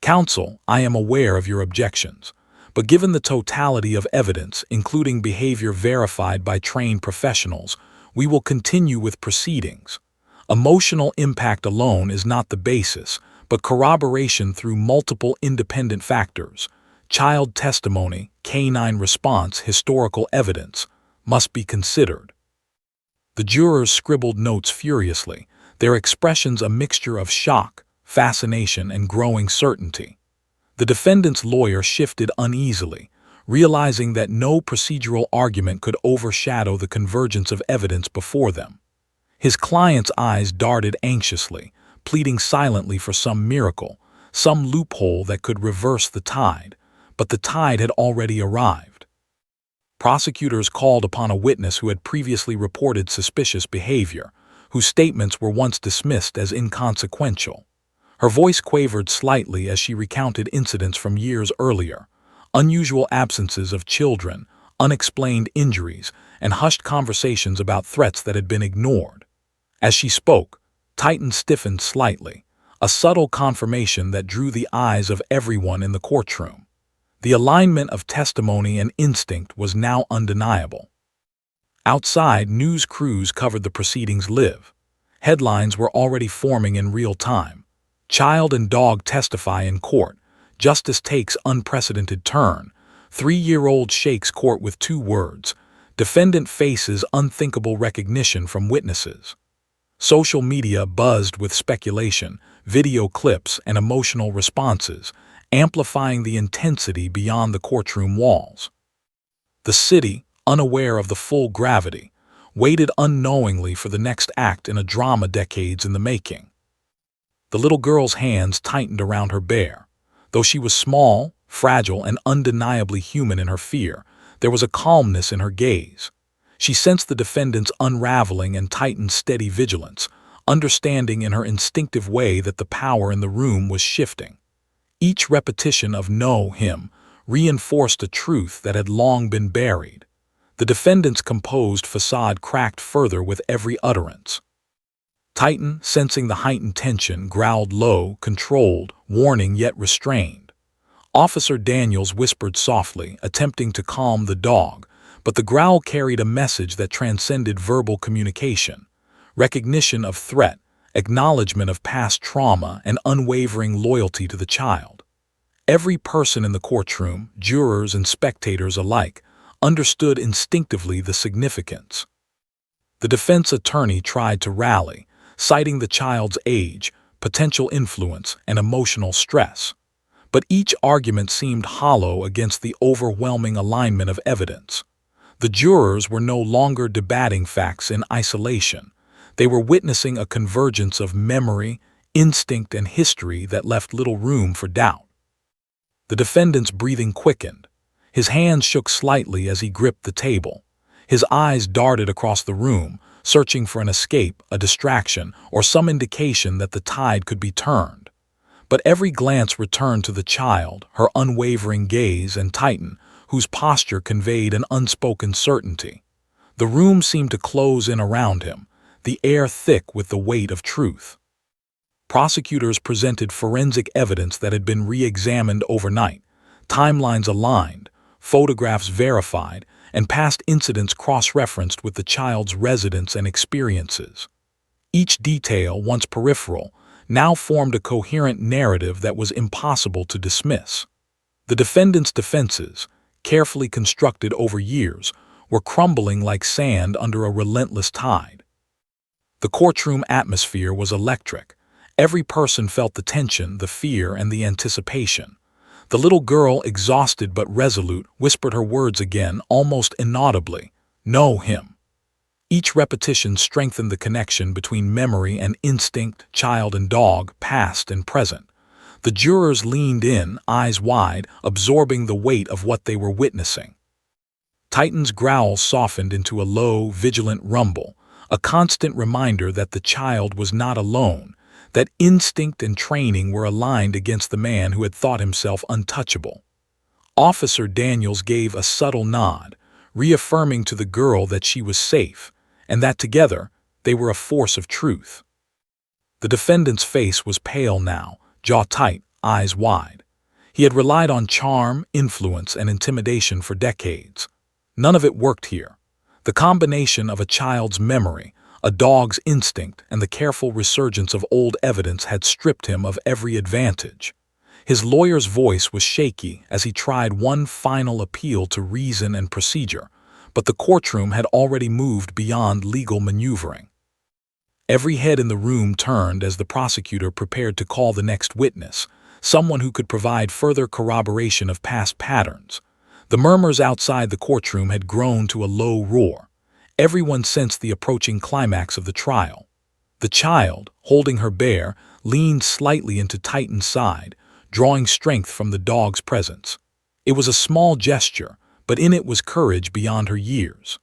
"Counsel, I am aware of your objections, but given the totality of evidence, including behavior verified by trained professionals, we will continue with proceedings. Emotional impact alone is not the basis, but corroboration through multiple independent factors, child testimony, K-9 response, historical evidence, must be considered." The jurors scribbled notes furiously, their expressions a mixture of shock, fascination, and growing certainty. The defendant's lawyer shifted uneasily, realizing that no procedural argument could overshadow the convergence of evidence before them. His client's eyes darted anxiously, pleading silently for some miracle, some loophole that could reverse the tide, but the tide had already arrived. Prosecutors called upon a witness who had previously reported suspicious behavior, whose statements were once dismissed as inconsequential. Her voice quavered slightly as she recounted incidents from years earlier, unusual absences of children, unexplained injuries, and hushed conversations about threats that had been ignored. As she spoke, Titan stiffened slightly, a subtle confirmation that drew the eyes of everyone in the courtroom. The alignment of testimony and instinct was now undeniable. Outside, news crews covered the proceedings live. Headlines were already forming in real time. Child and dog testify in court. Justice takes unprecedented turn. 3-year-old shakes court with 2 words. Defendant faces unthinkable recognition from witnesses. Social media buzzed with speculation, video clips, and emotional responses, amplifying the intensity beyond the courtroom walls. The city, unaware of the full gravity, waited unknowingly for the next act in a drama decades in the making. The little girl's hands tightened around her bear. Though she was small, fragile, and undeniably human in her fear, there was a calmness in her gaze. She sensed the defendant's unraveling and Titan's steady vigilance, understanding in her instinctive way that the power in the room was shifting. Each repetition of "know him" reinforced a truth that had long been buried. The The defendant's composed facade cracked further with every utterance. Titan, sensing the heightened tension, growled low, controlled, warning yet restrained. Officer Daniels whispered softly, attempting to calm the dog, but the growl carried a message that transcended verbal communication: recognition of threat, acknowledgement of past trauma, and unwavering loyalty to the child. Every person in the courtroom, jurors and spectators alike, understood instinctively the significance. The defense attorney tried to rally, citing the child's age, potential influence, and emotional stress. But each argument seemed hollow against the overwhelming alignment of evidence. The jurors were no longer debating facts in isolation. They were witnessing a convergence of memory, instinct, and history that left little room for doubt. The defendant's breathing quickened. His hands shook slightly as he gripped the table. His eyes darted across the room, searching for an escape, a distraction, or some indication that the tide could be turned. But every glance returned to the child, her unwavering gaze, and Titan, whose posture conveyed an unspoken certainty. The room seemed to close in around him, the air thick with the weight of truth. Prosecutors presented forensic evidence that had been re-examined overnight, timelines aligned, photographs verified, and past incidents cross-referenced with the child's residence and experiences. Each detail, once peripheral, now formed a coherent narrative that was impossible to dismiss. The defendant's defenses, carefully constructed over years, were crumbling like sand under a relentless tide. The courtroom atmosphere was electric. Every person felt the tension, the fear, and the anticipation. The little girl, exhausted but resolute, whispered her words again, almost inaudibly: "Know him." Each repetition strengthened the connection between memory and instinct, child and dog, past and present. The jurors leaned in, eyes wide, absorbing the weight of what they were witnessing. Titan's growl softened into a low, vigilant rumble, a constant reminder that the child was not alone, that instinct and training were aligned against the man who had thought himself untouchable. Officer Daniels gave a subtle nod, reaffirming to the girl that she was safe, and that together they were a force of truth. The defendant's face was pale now, jaw tight, eyes wide. He had relied on charm, influence, and intimidation for decades. None of it worked here. The combination of a child's memory, a dog's instinct, and the careful resurgence of old evidence had stripped him of every advantage. His lawyer's voice was shaky as he tried one final appeal to reason and procedure, but the courtroom had already moved beyond legal maneuvering. Every head in the room turned as the prosecutor prepared to call the next witness, someone who could provide further corroboration of past patterns. The murmurs outside the courtroom had grown to a low roar. Everyone sensed the approaching climax of the trial. The child, holding her bear, leaned slightly into Titan's side, drawing strength from the dog's presence. It was a small gesture, but in it was courage beyond her years.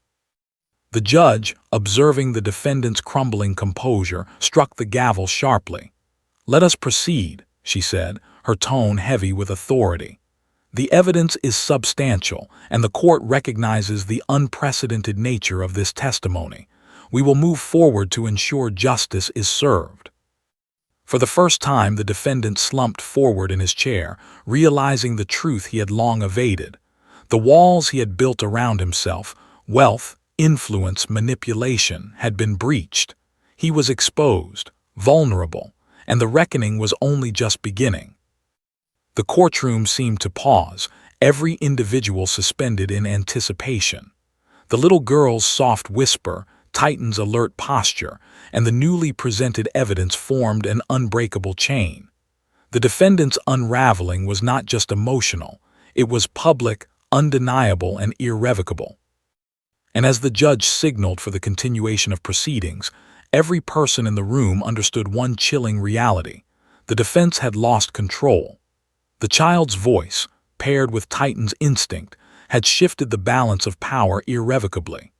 The judge, observing the defendant's crumbling composure, struck the gavel sharply. "Let us proceed," she said, her tone heavy with authority. "The evidence is substantial, and the court recognizes the unprecedented nature of this testimony. We will move forward to ensure justice is served." For the first time, the defendant slumped forward in his chair, realizing the truth he had long evaded. The walls he had built around himself, wealth, influence, manipulation, had been breached. He was exposed, vulnerable, and the reckoning was only just beginning. The courtroom seemed to pause, every individual suspended in anticipation. The little girl's soft whisper, Titan's alert posture, and the newly presented evidence formed an unbreakable chain. The defendant's unraveling was not just emotional, it was public, undeniable, and irrevocable. And as the judge signaled for the continuation of proceedings, every person in the room understood one chilling reality: the defense had lost control. The child's voice, paired with Titan's instinct, had shifted the balance of power irrevocably.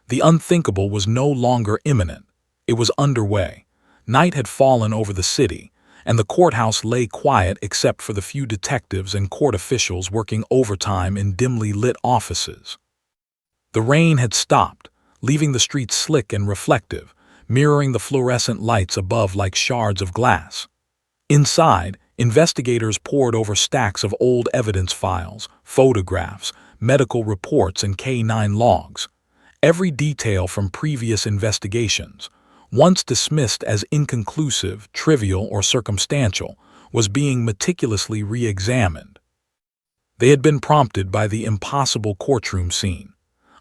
The unthinkable was no longer imminent. It was underway. Night had fallen over the city, and the courthouse lay quiet except for the few detectives and court officials working overtime in dimly lit offices. The rain had stopped, leaving the streets slick and reflective, mirroring the fluorescent lights above like shards of glass. Inside, investigators pored over stacks of old evidence files, photographs, medical reports, and K-9 logs. Every detail from previous investigations, once dismissed as inconclusive, trivial, or circumstantial, was being meticulously re-examined. They had been prompted by the impossible courtroom scene.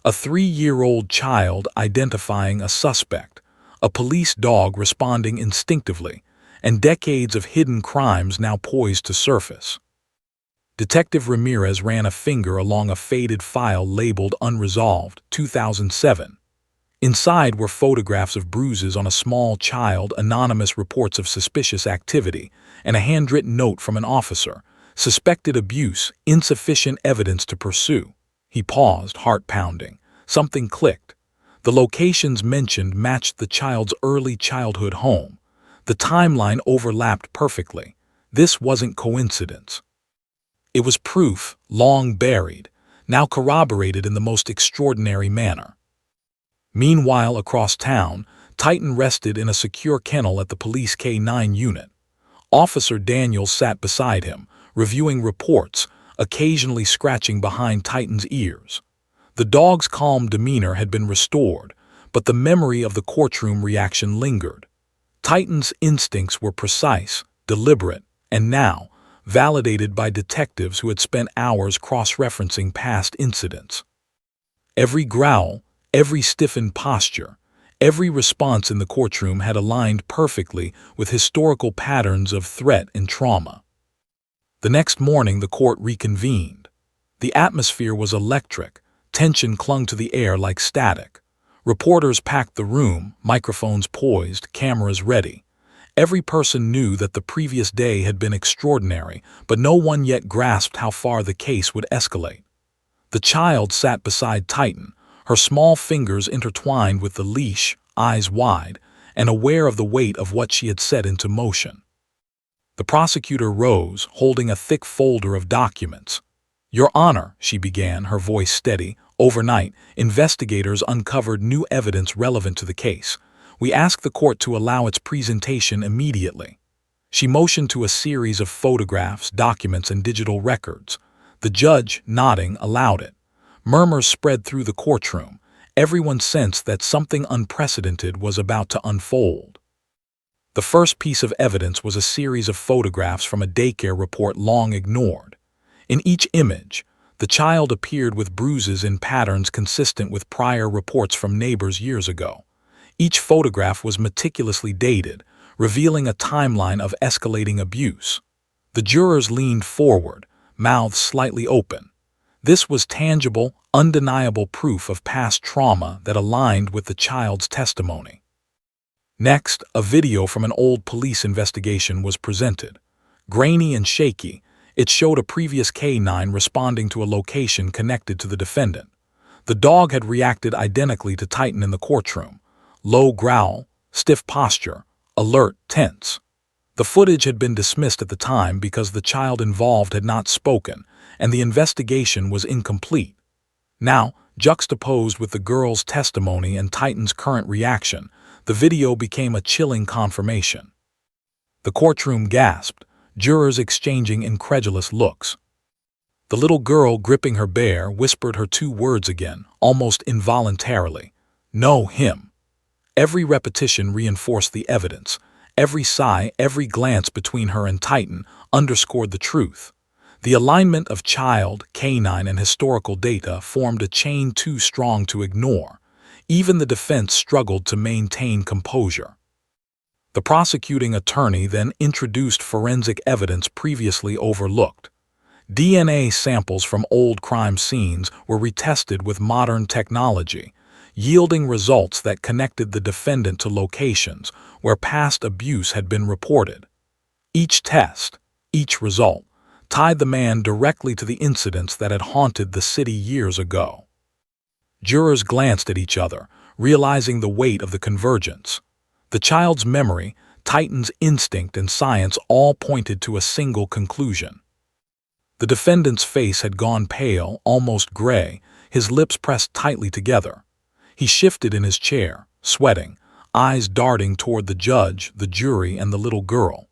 A 3-year-old child identifying a suspect, a police dog responding instinctively, and decades of hidden crimes now poised to surface. Detective Ramirez ran a finger along a faded file labeled Unresolved, 2007. Inside were photographs of bruises on a small child, anonymous reports of suspicious activity, and a handwritten note from an officer. Suspected abuse, insufficient evidence to pursue. He paused, heart pounding. Something clicked. The locations mentioned matched the child's early childhood home. The timeline overlapped perfectly. This wasn't coincidence. It was proof, long buried, now corroborated in the most extraordinary manner. Meanwhile, across town, Titan rested in a secure kennel at the police K-9 unit. Officer Daniels sat beside him, reviewing reports, occasionally scratching behind Titan's ears. The dog's calm demeanor had been restored, but the memory of the courtroom reaction lingered. Titan's instincts were precise, deliberate, and now, validated by detectives who had spent hours cross-referencing past incidents. Every growl, every stiffened posture, every response in the courtroom had aligned perfectly with historical patterns of threat and trauma. The next morning, the court reconvened. The atmosphere was electric. Tension clung to the air like static. Reporters packed the room, microphones poised, cameras ready. Every person knew that the previous day had been extraordinary, but no one yet grasped how far the case would escalate. The child sat beside Titan, her small fingers intertwined with the leash, eyes wide, and aware of the weight of what she had set into motion. The prosecutor rose, holding a thick folder of documents. "Your Honor," she began, her voice steady, "overnight, investigators uncovered new evidence relevant to the case. We ask the court to allow its presentation immediately." She motioned to a series of photographs, documents, and digital records. The judge, nodding, allowed it. Murmurs spread through the courtroom. Everyone sensed that something unprecedented was about to unfold. The first piece of evidence was a series of photographs from a daycare report long ignored. In each image, the child appeared with bruises in patterns consistent with prior reports from neighbors years ago. Each photograph was meticulously dated, revealing a timeline of escalating abuse. The jurors leaned forward, mouths slightly open. This was tangible, undeniable proof of past trauma that aligned with the child's testimony. Next, a video from an old police investigation was presented. Grainy and shaky, it showed a previous K-9 responding to a location connected to the defendant. The dog had reacted identically to Titan in the courtroom. Low growl, stiff posture, alert, tense. The footage had been dismissed at the time because the child involved had not spoken, and the investigation was incomplete. Now, juxtaposed with the girl's testimony and Titan's current reaction, the video became a chilling confirmation. The courtroom gasped, jurors exchanging incredulous looks. The little girl, gripping her bear, whispered her 2 words again, almost involuntarily. "No, him." Every repetition reinforced the evidence. Every sigh, every glance between her and Titan underscored the truth. The alignment of child, K-9, and historical data formed a chain too strong to ignore. Even the defense struggled to maintain composure. The prosecuting attorney then introduced forensic evidence previously overlooked. DNA samples from old crime scenes were retested with modern technology, yielding results that connected the defendant to locations where past abuse had been reported. Each test, each result, tied the man directly to the incidents that had haunted the city years ago. Jurors glanced at each other, realizing the weight of the convergence. The child's memory, Titan's instinct, and science all pointed to a single conclusion. The defendant's face had gone pale, almost gray, his lips pressed tightly together. He shifted in his chair, sweating, eyes darting toward the judge, the jury, and the little girl.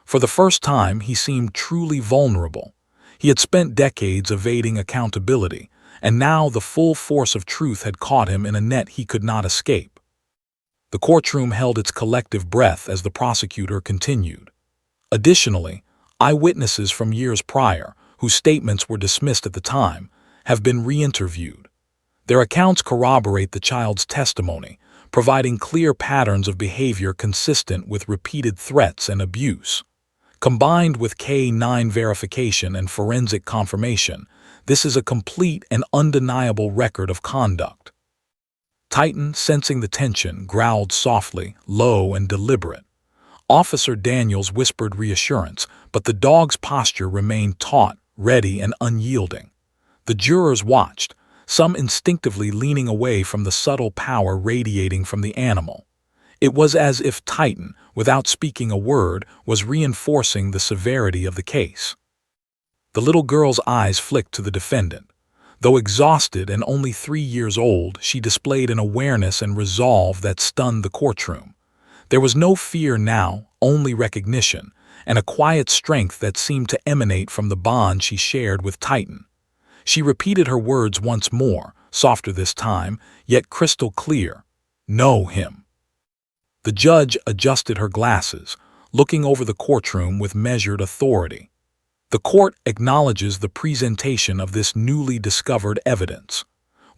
For the first time, he seemed truly vulnerable. He had spent decades evading accountability, and now the full force of truth had caught him in a net he could not escape. The courtroom held its collective breath as the prosecutor continued. Additionally, eyewitnesses from years prior, whose statements were dismissed at the time, have been re-interviewed. Their accounts corroborate the child's testimony, providing clear patterns of behavior consistent with repeated threats and abuse. Combined with K-9 verification and forensic confirmation, this is a complete and undeniable record of conduct. Titan, sensing the tension, growled softly, low and deliberate. Officer Daniels whispered reassurance, but the dog's posture remained taut, ready, and unyielding. The jurors watched, some instinctively leaning away from the subtle power radiating from the animal. It was as if Titan, without speaking a word, was reinforcing the severity of the case. The little girl's eyes flicked to the defendant. Though exhausted and only 3 years old, she displayed an awareness and resolve that stunned the courtroom. There was no fear now, only recognition, and a quiet strength that seemed to emanate from the bond she shared with Titan. She repeated her words once more, softer this time, yet crystal clear. Know him. The judge adjusted her glasses, looking over the courtroom with measured authority. The court acknowledges the presentation of this newly discovered evidence.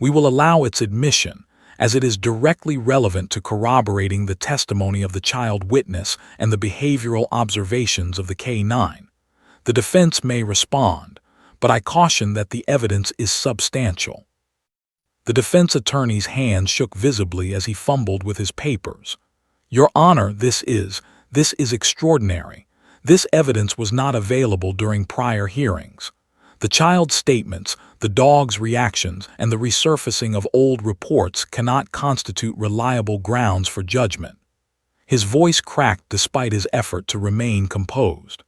We will allow its admission, as it is directly relevant to corroborating the testimony of the child witness and the behavioral observations of the K-9. The defense may respond, but I caution that the evidence is substantial. The defense attorney's hand shook visibly as he fumbled with his papers. Your Honor, this is extraordinary. This evidence was not available during prior hearings. The child's statements, the dog's reactions, and the resurfacing of old reports cannot constitute reliable grounds for judgment. His voice cracked despite his effort to remain composed.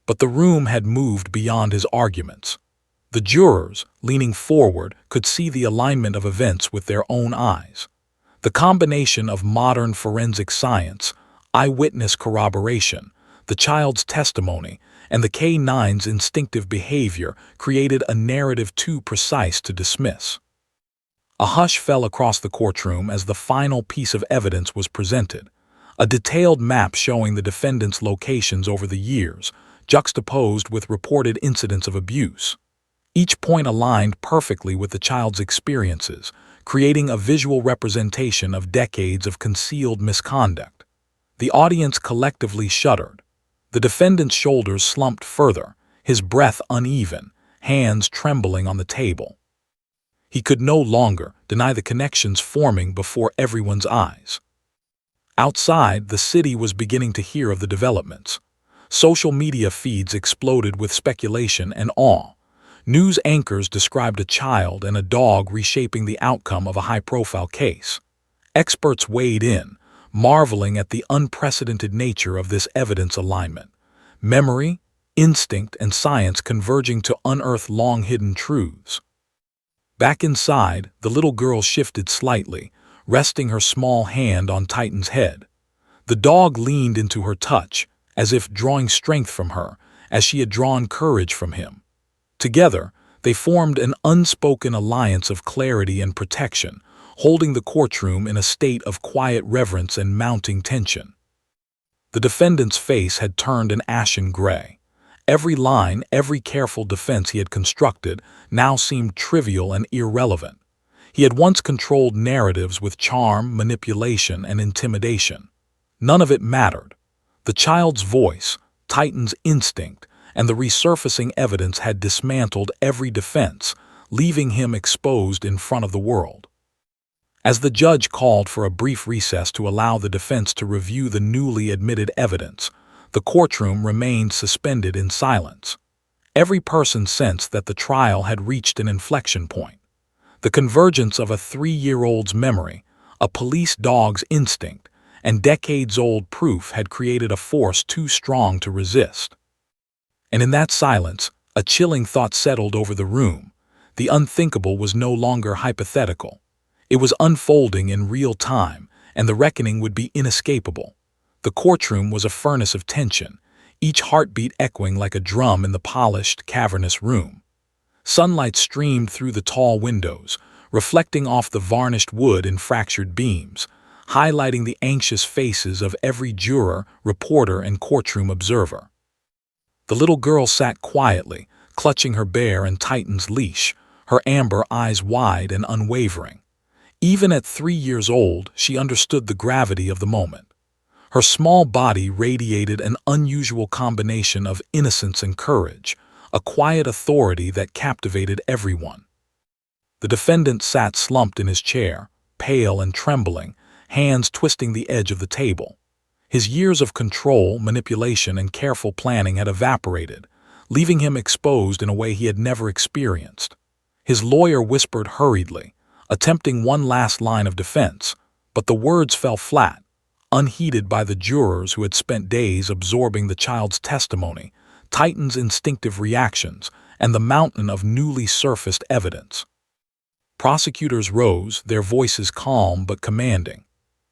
But the room had moved beyond his arguments. The jurors, leaning forward, could see the alignment of events with their own eyes. The combination of modern forensic science, eyewitness corroboration, the child's testimony, and the K-9's instinctive behavior created a narrative too precise to dismiss. A hush fell across the courtroom as the final piece of evidence was presented, a detailed map showing the defendant's locations over the years, juxtaposed with reported incidents of abuse. Each point aligned perfectly with the child's experiences, creating a visual representation of decades of concealed misconduct. The audience collectively shuddered. The defendant's shoulders slumped further, his breath uneven, hands trembling on the table. He could no longer deny the connections forming before everyone's eyes. Outside, the city was beginning to hear of the developments. Social media feeds exploded with speculation and awe. News anchors described a child and a dog reshaping the outcome of a high-profile case. Experts weighed in, marveling at the unprecedented nature of this evidence alignment. Memory, instinct, and science converging to unearth long-hidden truths. Back inside, the little girl shifted slightly, resting her small hand on Titan's head. The dog leaned into her touch, as if drawing strength from her, as she had drawn courage from him. Together, they formed an unspoken alliance of clarity and protection, holding the courtroom in a state of quiet reverence and mounting tension. The defendant's face had turned an ashen gray. Every line, every careful defense he had constructed now seemed trivial and irrelevant. He had once controlled narratives with charm, manipulation, and intimidation. None of it mattered. The child's voice, Titan's instinct, and the resurfacing evidence had dismantled every defense, leaving him exposed in front of the world. As the judge called for a brief recess to allow the defense to review the newly admitted evidence, the courtroom remained suspended in silence. Every person sensed that the trial had reached an inflection point. The convergence of a 3-year-old's memory, a police dog's instinct, and decades-old proof had created a force too strong to resist. And in that silence, a chilling thought settled over the room. The unthinkable was no longer hypothetical. It was unfolding in real time, and the reckoning would be inescapable. The courtroom was a furnace of tension, each heartbeat echoing like a drum in the polished, cavernous room. Sunlight streamed through the tall windows, reflecting off the varnished wood in fractured beams, highlighting the anxious faces of every juror, reporter, and courtroom observer. The little girl sat quietly, clutching her bear and Titan's leash, her amber eyes wide and unwavering. Even at 3 years old, she understood the gravity of the moment. Her small body radiated an unusual combination of innocence and courage, a quiet authority that captivated everyone. The defendant sat slumped in his chair, pale and trembling, hands twisting the edge of the table. His years of control, manipulation, and careful planning had evaporated, leaving him exposed in a way he had never experienced. His lawyer whispered hurriedly, attempting one last line of defense, but the words fell flat, unheeded by the jurors who had spent days absorbing the child's testimony, Titan's instinctive reactions, and the mountain of newly surfaced evidence. Prosecutors rose, their voices calm but commanding.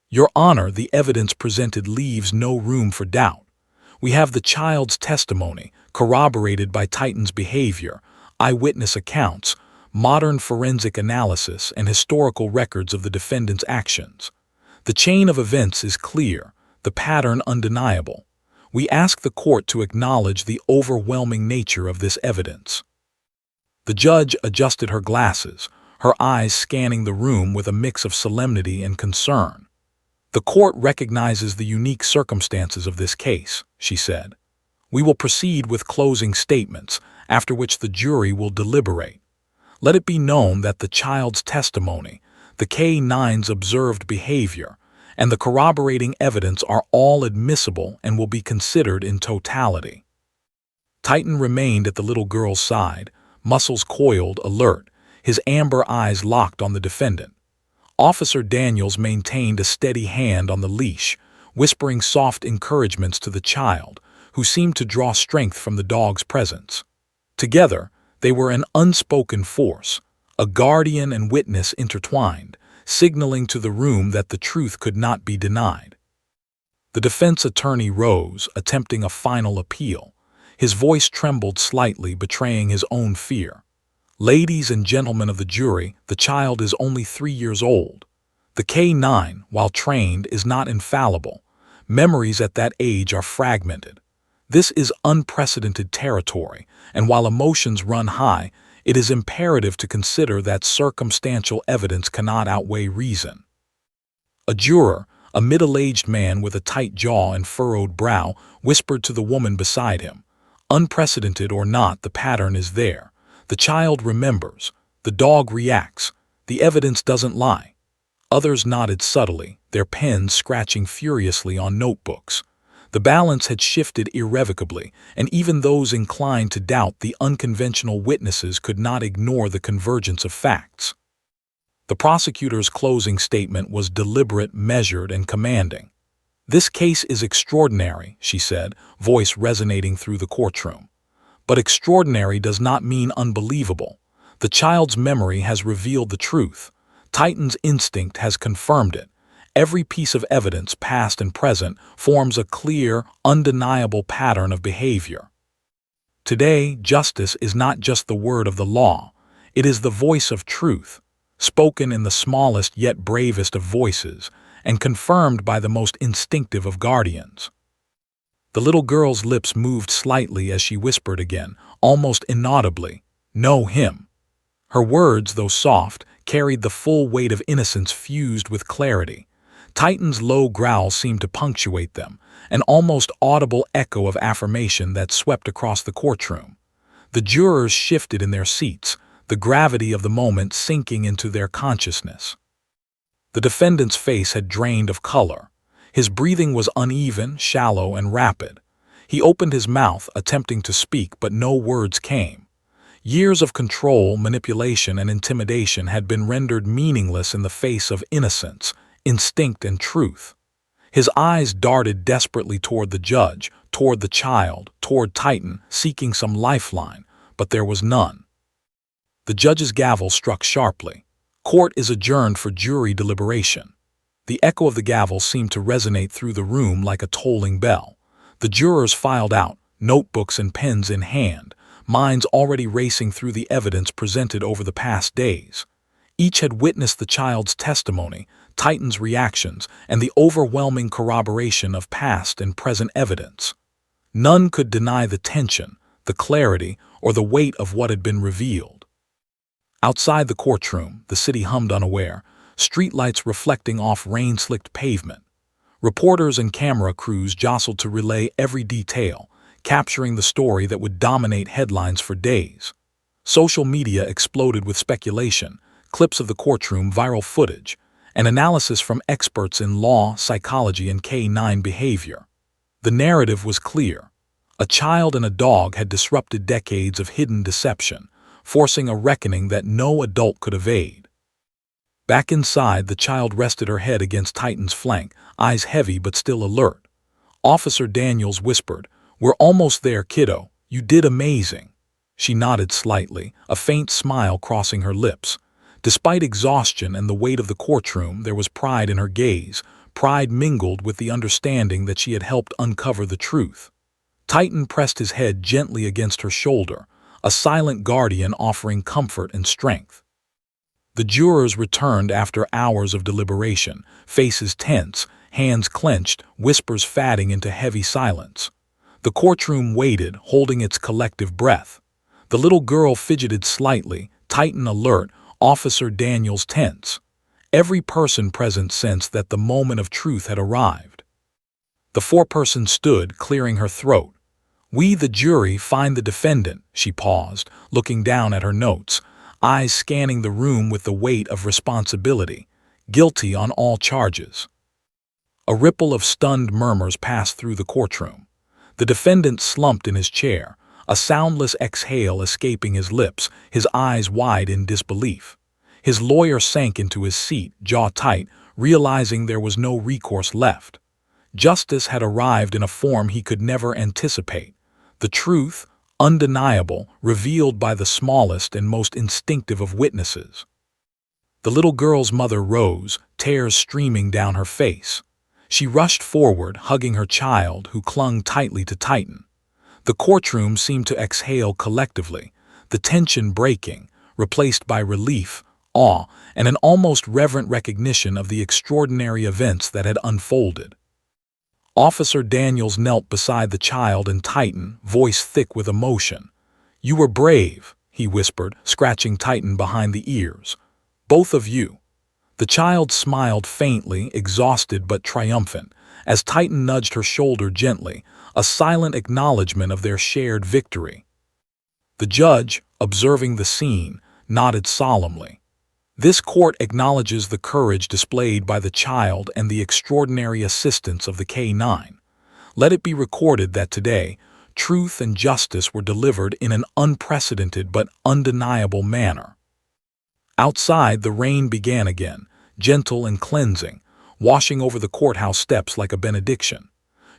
"Your Honor, the evidence presented leaves no room for doubt. We have the child's testimony, corroborated by Titan's behavior, eyewitness accounts, modern forensic analysis, and historical records of the defendant's actions. The chain of events is clear, the pattern undeniable. We ask the court to acknowledge the overwhelming nature of this evidence." The judge adjusted her glasses, her eyes scanning the room with a mix of solemnity and concern. "The court recognizes the unique circumstances of this case," she said. "We will proceed with closing statements, after which the jury will deliberate. Let it be known that the child's testimony, the K-9's observed behavior, and the corroborating evidence are all admissible and will be considered in totality." Titan remained at the little girl's side, muscles coiled, alert, his amber eyes locked on the defendant. Officer Daniels maintained a steady hand on the leash, whispering soft encouragements to the child, who seemed to draw strength from the dog's presence. Together, they were an unspoken force, a guardian and witness intertwined, signaling to the room that the truth could not be denied. The defense attorney rose, attempting a final appeal. His voice trembled slightly, betraying his own fear. "Ladies and gentlemen of the jury, the child is only 3 years old. The K-9, while trained, is not infallible. Memories at that age are fragmented. This is unprecedented territory, and while emotions run high, it is imperative to consider that circumstantial evidence cannot outweigh reason." A juror, a middle-aged man with a tight jaw and furrowed brow, whispered to the woman beside him, "Unprecedented or not, the pattern is there. The child remembers. The dog reacts. The evidence doesn't lie." Others nodded subtly, their pens scratching furiously on notebooks. The balance had shifted irrevocably, and even those inclined to doubt the unconventional witnesses could not ignore the convergence of facts. The prosecutor's closing statement was deliberate, measured, and commanding. "This case is extraordinary," she said, voice resonating through the courtroom. "But extraordinary does not mean unbelievable. The child's memory has revealed the truth. Titan's instinct has confirmed it. Every piece of evidence, past and present, forms a clear, undeniable pattern of behavior. Today, justice is not just the word of the law. It is the voice of truth, spoken in the smallest yet bravest of voices, and confirmed by the most instinctive of guardians." The little girl's lips moved slightly as she whispered again, almost inaudibly, "Know him." Her words, though soft, carried the full weight of innocence fused with clarity. Titan's low growl seemed to punctuate them, an almost audible echo of affirmation that swept across the courtroom. The jurors shifted in their seats, the gravity of the moment sinking into their consciousness. The defendant's face had drained of color. His breathing was uneven, shallow, and rapid. He opened his mouth, attempting to speak, but no words came. Years of control, manipulation, and intimidation had been rendered meaningless in the face of innocence, instinct, and truth. His eyes darted desperately toward the judge, toward the child, toward Titan, seeking some lifeline, but there was none. The judge's gavel struck sharply. Court is adjourned for jury deliberation. The echo of the gavel seemed to resonate through the room like a tolling bell. The jurors filed out, notebooks and pens in hand, minds already racing through the evidence presented over the past days. Each had witnessed the child's testimony, Titan's reactions, and the overwhelming corroboration of past and present evidence. None could deny the tension, the clarity, or the weight of what had been revealed. Outside the courtroom, the city hummed unaware, streetlights reflecting off rain-slicked pavement. Reporters and camera crews jostled to relay every detail, capturing the story that would dominate headlines for days. Social media exploded with speculation, clips of the courtroom, viral footage, and analysis from experts in law, psychology, and K-9 behavior. The narrative was clear. A child and a dog had disrupted decades of hidden deception, forcing a reckoning that no adult could evade. Back inside, the child rested her head against Titan's flank, eyes heavy but still alert. Officer Daniels whispered, "We're almost there, kiddo. You did amazing." She nodded slightly, a faint smile crossing her lips. Despite exhaustion and the weight of the courtroom, there was pride in her gaze, pride mingled with the understanding that she had helped uncover the truth. Titan pressed his head gently against her shoulder, a silent guardian offering comfort and strength. The jurors returned after hours of deliberation, faces tense, hands clenched, whispers fading into heavy silence. The courtroom waited, holding its collective breath. The little girl fidgeted slightly, Titan alert, Officer Daniels tense. Every person present sensed that the moment of truth had arrived. The foreperson stood, clearing her throat. "We, the jury, find the defendant," she paused, looking down at her notes, eyes scanning the room with the weight of responsibility, guilty on all charges. A ripple of stunned murmurs passed through the courtroom. The defendant slumped in his chair, a soundless exhale escaping his lips, his eyes wide in disbelief. His lawyer sank into his seat, jaw tight, realizing there was no recourse left. Justice had arrived in a form he could never anticipate. The truth, undeniable, revealed by the smallest and most instinctive of witnesses. The little girl's mother rose, tears streaming down her face. She rushed forward, hugging her child, who clung tightly to Titan. The courtroom seemed to exhale collectively, the tension breaking, replaced by relief, awe, and an almost reverent recognition of the extraordinary events that had unfolded. Officer Daniels knelt beside the child and Titan, voice thick with emotion. "You were brave," he whispered, scratching Titan behind the ears. "Both of you." The child smiled faintly, exhausted but triumphant, as Titan nudged her shoulder gently, a silent acknowledgement of their shared victory. The judge, observing the scene, nodded solemnly. This court acknowledges the courage displayed by the child and the extraordinary assistance of the K-9. Let it be recorded that today, truth and justice were delivered in an unprecedented but undeniable manner. Outside, the rain began again, gentle and cleansing, washing over the courthouse steps like a benediction.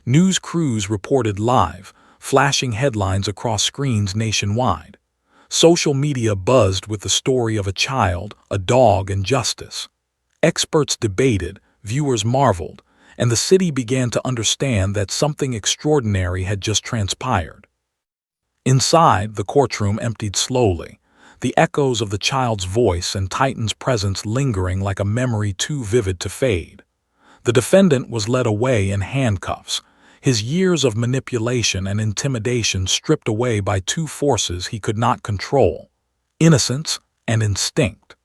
News crews reported live, flashing headlines across screens nationwide. Social media buzzed with the story of a child, a dog, and justice. Experts debated, viewers marveled, and the city began to understand that something extraordinary had just transpired. Inside, the courtroom emptied slowly, the echoes of the child's voice and Titan's presence lingering like a memory too vivid to fade. The defendant was led away in handcuffs, his years of manipulation and intimidation stripped away by two forces he could not control: innocence and instinct.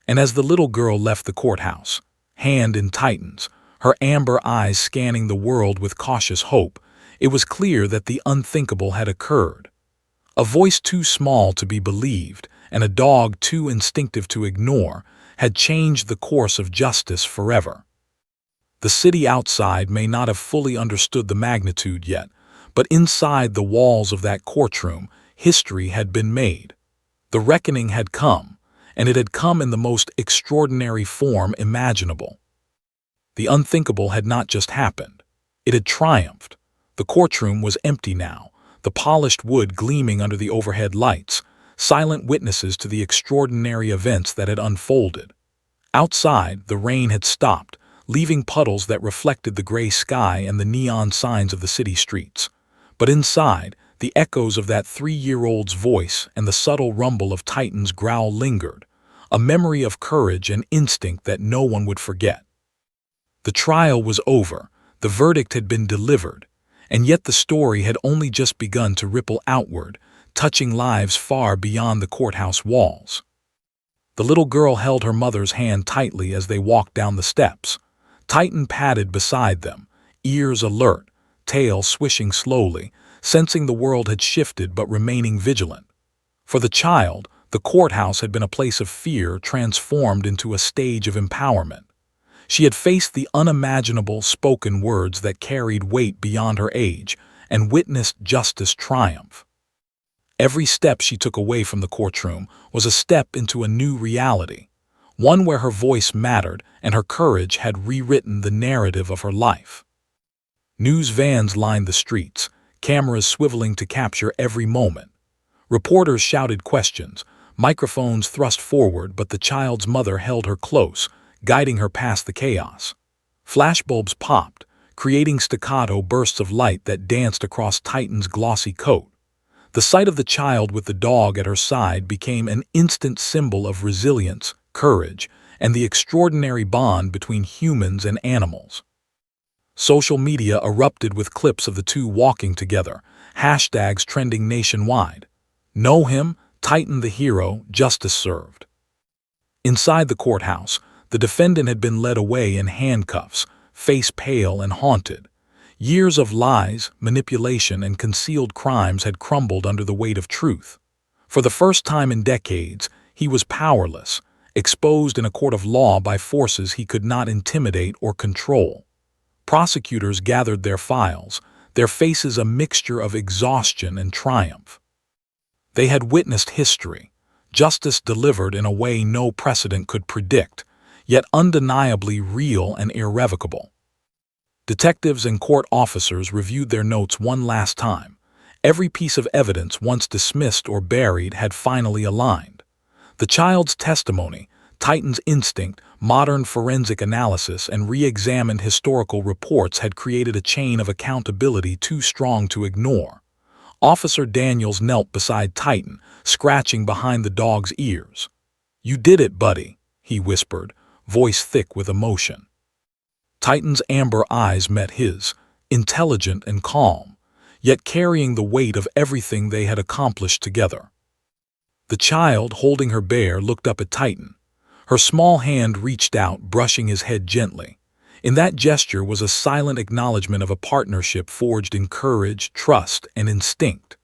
And as the little girl left the courthouse, hand in Titan's, her amber eyes scanning the world with cautious hope, it was clear that the unthinkable had occurred. A voice too small to be believed, and a dog too instinctive to ignore, had changed the course of justice forever. The city outside may not have fully understood the magnitude yet, but inside the walls of that courtroom, history had been made. The reckoning had come, and it had come in the most extraordinary form imaginable. The unthinkable had not just happened. It had triumphed. The courtroom was empty now, the polished wood gleaming under the overhead lights. silent witnesses to the extraordinary events that had unfolded. Outside, the rain had stopped, leaving puddles that reflected the gray sky and the neon signs of the city streets. But inside, the echoes of that 3-year-old's voice and the subtle rumble of Titan's growl lingered, a memory of courage and instinct that no one would forget. The trial was over, the verdict had been delivered, and yet the story had only just begun to ripple outward, touching lives far beyond the courthouse walls. The little girl held her mother's hand tightly as they walked down the steps. Titan padded beside them, ears alert, tail swishing slowly, sensing the world had shifted but remaining vigilant. For the child, the courthouse had been a place of fear transformed into a stage of empowerment. She had faced the unimaginable spoken words that carried weight beyond her age and witnessed justice triumph. Every step she took away from the courtroom was a step into a new reality, one where her voice mattered and her courage had rewritten the narrative of her life. News vans lined the streets, cameras swiveling to capture every moment. Reporters shouted questions, microphones thrust forward, but the child's mother held her close, guiding her past the chaos. Flashbulbs popped, creating staccato bursts of light that danced across Titan's glossy coat. The sight of the child with the dog at her side became an instant symbol of resilience, courage, and the extraordinary bond between humans and animals. Social media erupted with clips of the two walking together, hashtags trending nationwide. Know him, Titan the hero, justice served. Inside the courthouse, the defendant had been led away in handcuffs, face pale and haunted. Years of lies, manipulation, and concealed crimes had crumbled under the weight of truth. For the first time in decades, he was powerless, exposed in a court of law by forces he could not intimidate or control. Prosecutors gathered their files, their faces a mixture of exhaustion and triumph. They had witnessed history, justice delivered in a way no precedent could predict, yet undeniably real and irrevocable. Detectives and court officers reviewed their notes one last time. Every piece of evidence once dismissed or buried had finally aligned. The child's testimony, Titan's instinct, modern forensic analysis, and re-examined historical reports had created a chain of accountability too strong to ignore. Officer Daniels knelt beside Titan, scratching behind the dog's ears. "You did it, buddy," he whispered, voice thick with emotion. Titan's amber eyes met his, intelligent and calm, yet carrying the weight of everything they had accomplished together. The child, holding her bear, looked up at Titan. Her small hand reached out, brushing his head gently. In that gesture was a silent acknowledgement of a partnership forged in courage, trust, and instinct.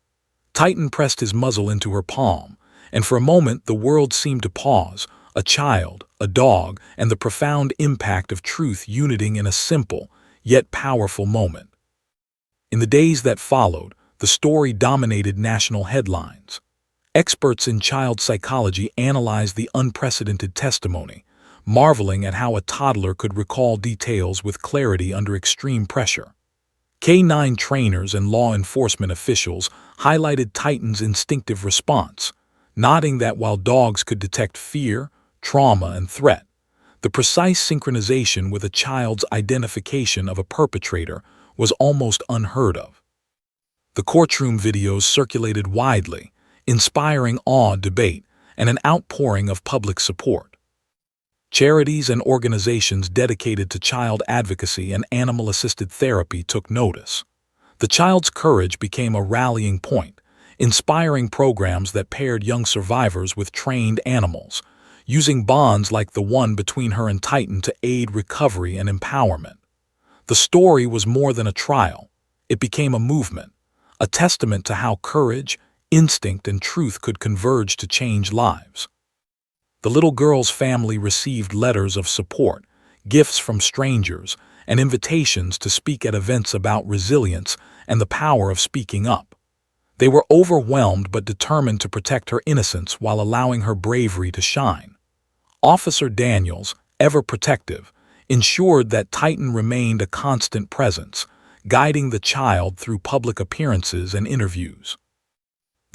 Titan pressed his muzzle into her palm, and for a moment the world seemed to pause, a child, a dog, and the profound impact of truth uniting in a simple, yet powerful moment. In the days that followed, the story dominated national headlines. Experts in child psychology analyzed the unprecedented testimony, marveling at how a toddler could recall details with clarity under extreme pressure. K-9 trainers and law enforcement officials highlighted Titan's instinctive response, noting that while dogs could detect fear, trauma, and threat, the precise synchronization with a child's identification of a perpetrator was almost unheard of. The courtroom videos circulated widely, inspiring awe, debate, and an outpouring of public support. Charities and organizations dedicated to child advocacy and animal-assisted therapy took notice. The child's courage became a rallying point, inspiring programs that paired young survivors with trained animals, using bonds like the one between her and Titan to aid recovery and empowerment. The story was more than a trial. It became a movement, a testament to how courage, instinct, and truth could converge to change lives. The little girl's family received letters of support, gifts from strangers, and invitations to speak at events about resilience and the power of speaking up. They were overwhelmed but determined to protect her innocence while allowing her bravery to shine. Officer Daniels, ever protective, ensured that Titan remained a constant presence, guiding the child through public appearances and interviews.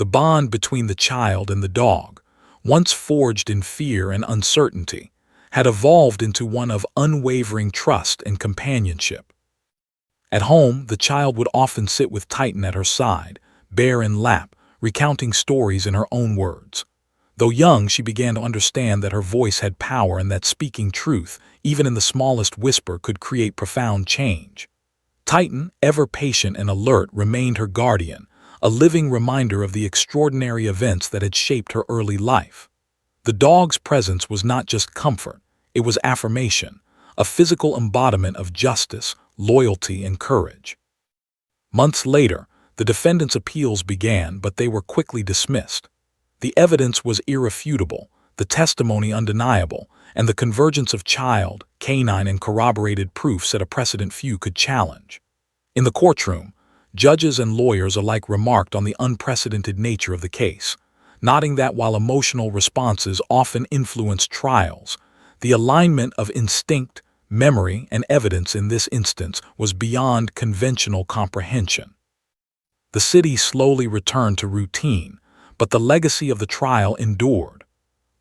The bond between the child and the dog, once forged in fear and uncertainty, had evolved into one of unwavering trust and companionship. At home, the child would often sit with Titan at her side, bear in lap, recounting stories in her own words. Though young, she began to understand that her voice had power and that speaking truth, even in the smallest whisper, could create profound change. Titan, ever patient and alert, remained her guardian, a living reminder of the extraordinary events that had shaped her early life. The dog's presence was not just comfort, it was affirmation, a physical embodiment of justice, loyalty, and courage. Months later, the defendant's appeals began, but they were quickly dismissed. The evidence was irrefutable, the testimony undeniable, and the convergence of child, canine, and corroborated proof set a precedent few could challenge. In the courtroom, judges and lawyers alike remarked on the unprecedented nature of the case, noting that while emotional responses often influence trials, the alignment of instinct, memory, and evidence in this instance was beyond conventional comprehension. The city slowly returned to routine, but the legacy of the trial endured.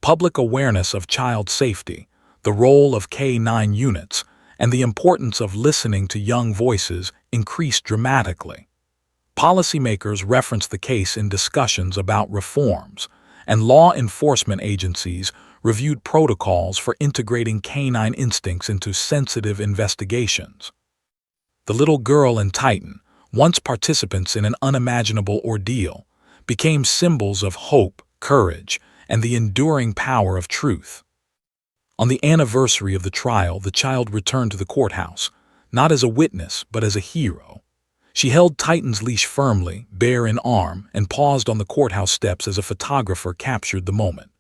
Public awareness of child safety, the role of K-9 units, and the importance of listening to young voices increased dramatically. Policymakers referenced the case in discussions about reforms, and law enforcement agencies reviewed protocols for integrating canine instincts into sensitive investigations. The little girl and Titan, once participants in an unimaginable ordeal, became symbols of hope, courage, and the enduring power of truth. On the anniversary of the trial, the child returned to the courthouse, not as a witness, but as a hero. She held Titan's leash firmly, bare in arm, and paused on the courthouse steps as a photographer captured the moment.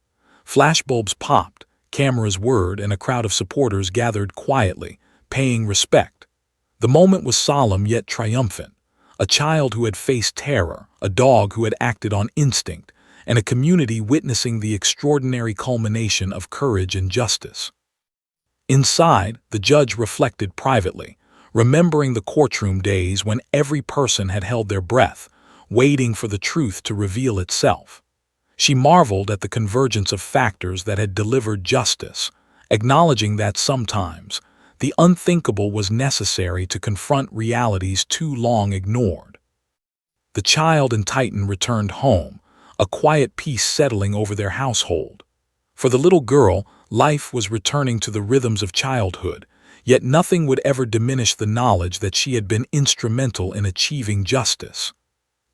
Flashbulbs popped, cameras whirred, and a crowd of supporters gathered quietly, paying respect. The moment was solemn yet triumphant. A child who had faced terror, a dog who had acted on instinct, and a community witnessing the extraordinary culmination of courage and justice. Inside, the judge reflected privately, remembering the courtroom days when every person had held their breath, waiting for the truth to reveal itself. She marveled at the convergence of factors that had delivered justice, acknowledging that sometimes the unthinkable was necessary to confront realities too long ignored. The child and Titan returned home, a quiet peace settling over their household. For the little girl, life was returning to the rhythms of childhood, yet nothing would ever diminish the knowledge that she had been instrumental in achieving justice.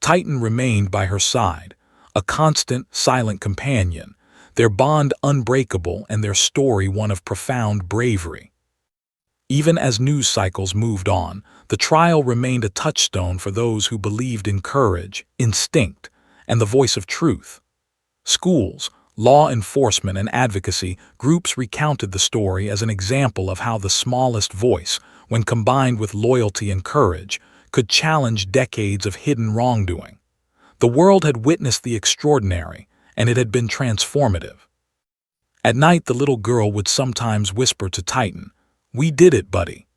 Titan remained by her side, a constant, silent companion, their bond unbreakable and their story one of profound bravery. Even as news cycles moved on, the trial remained a touchstone for those who believed in courage, instinct, and the voice of truth. Schools, law enforcement, and advocacy groups recounted the story as an example of how the smallest voice, when combined with loyalty and courage, could challenge decades of hidden wrongdoing. The world had witnessed the extraordinary, and it had been transformative. At night, the little girl would sometimes whisper to Titan, "We did it, buddy."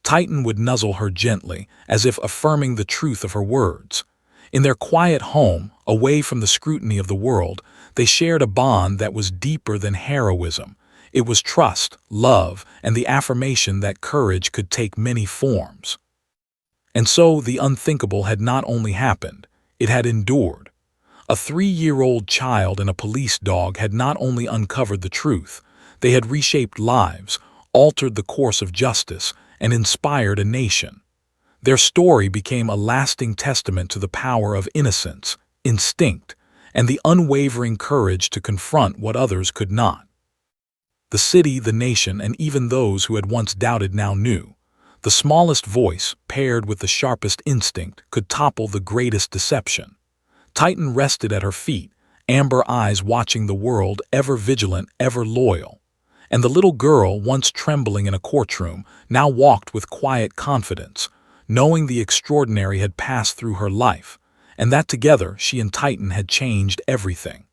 Titan would nuzzle her gently, as if affirming the truth of her words. In their quiet home, away from the scrutiny of the world, they shared a bond that was deeper than heroism. It was trust, love, and the affirmation that courage could take many forms. And so the unthinkable had not only happened, it had endured. A 3-year-old child and a police dog had not only uncovered the truth, they had reshaped lives, altered the course of justice, and inspired a nation. Their story became a lasting testament to the power of innocence, instinct, and the unwavering courage to confront what others could not. The city, the nation, and even those who had once doubted now knew. The smallest voice, paired with the sharpest instinct, could topple the greatest deception. Titan rested at her feet, amber eyes watching the world, ever vigilant, ever loyal. And the little girl, once trembling in a courtroom, now walked with quiet confidence, knowing the extraordinary had passed through her life, and that together she and Titan had changed everything.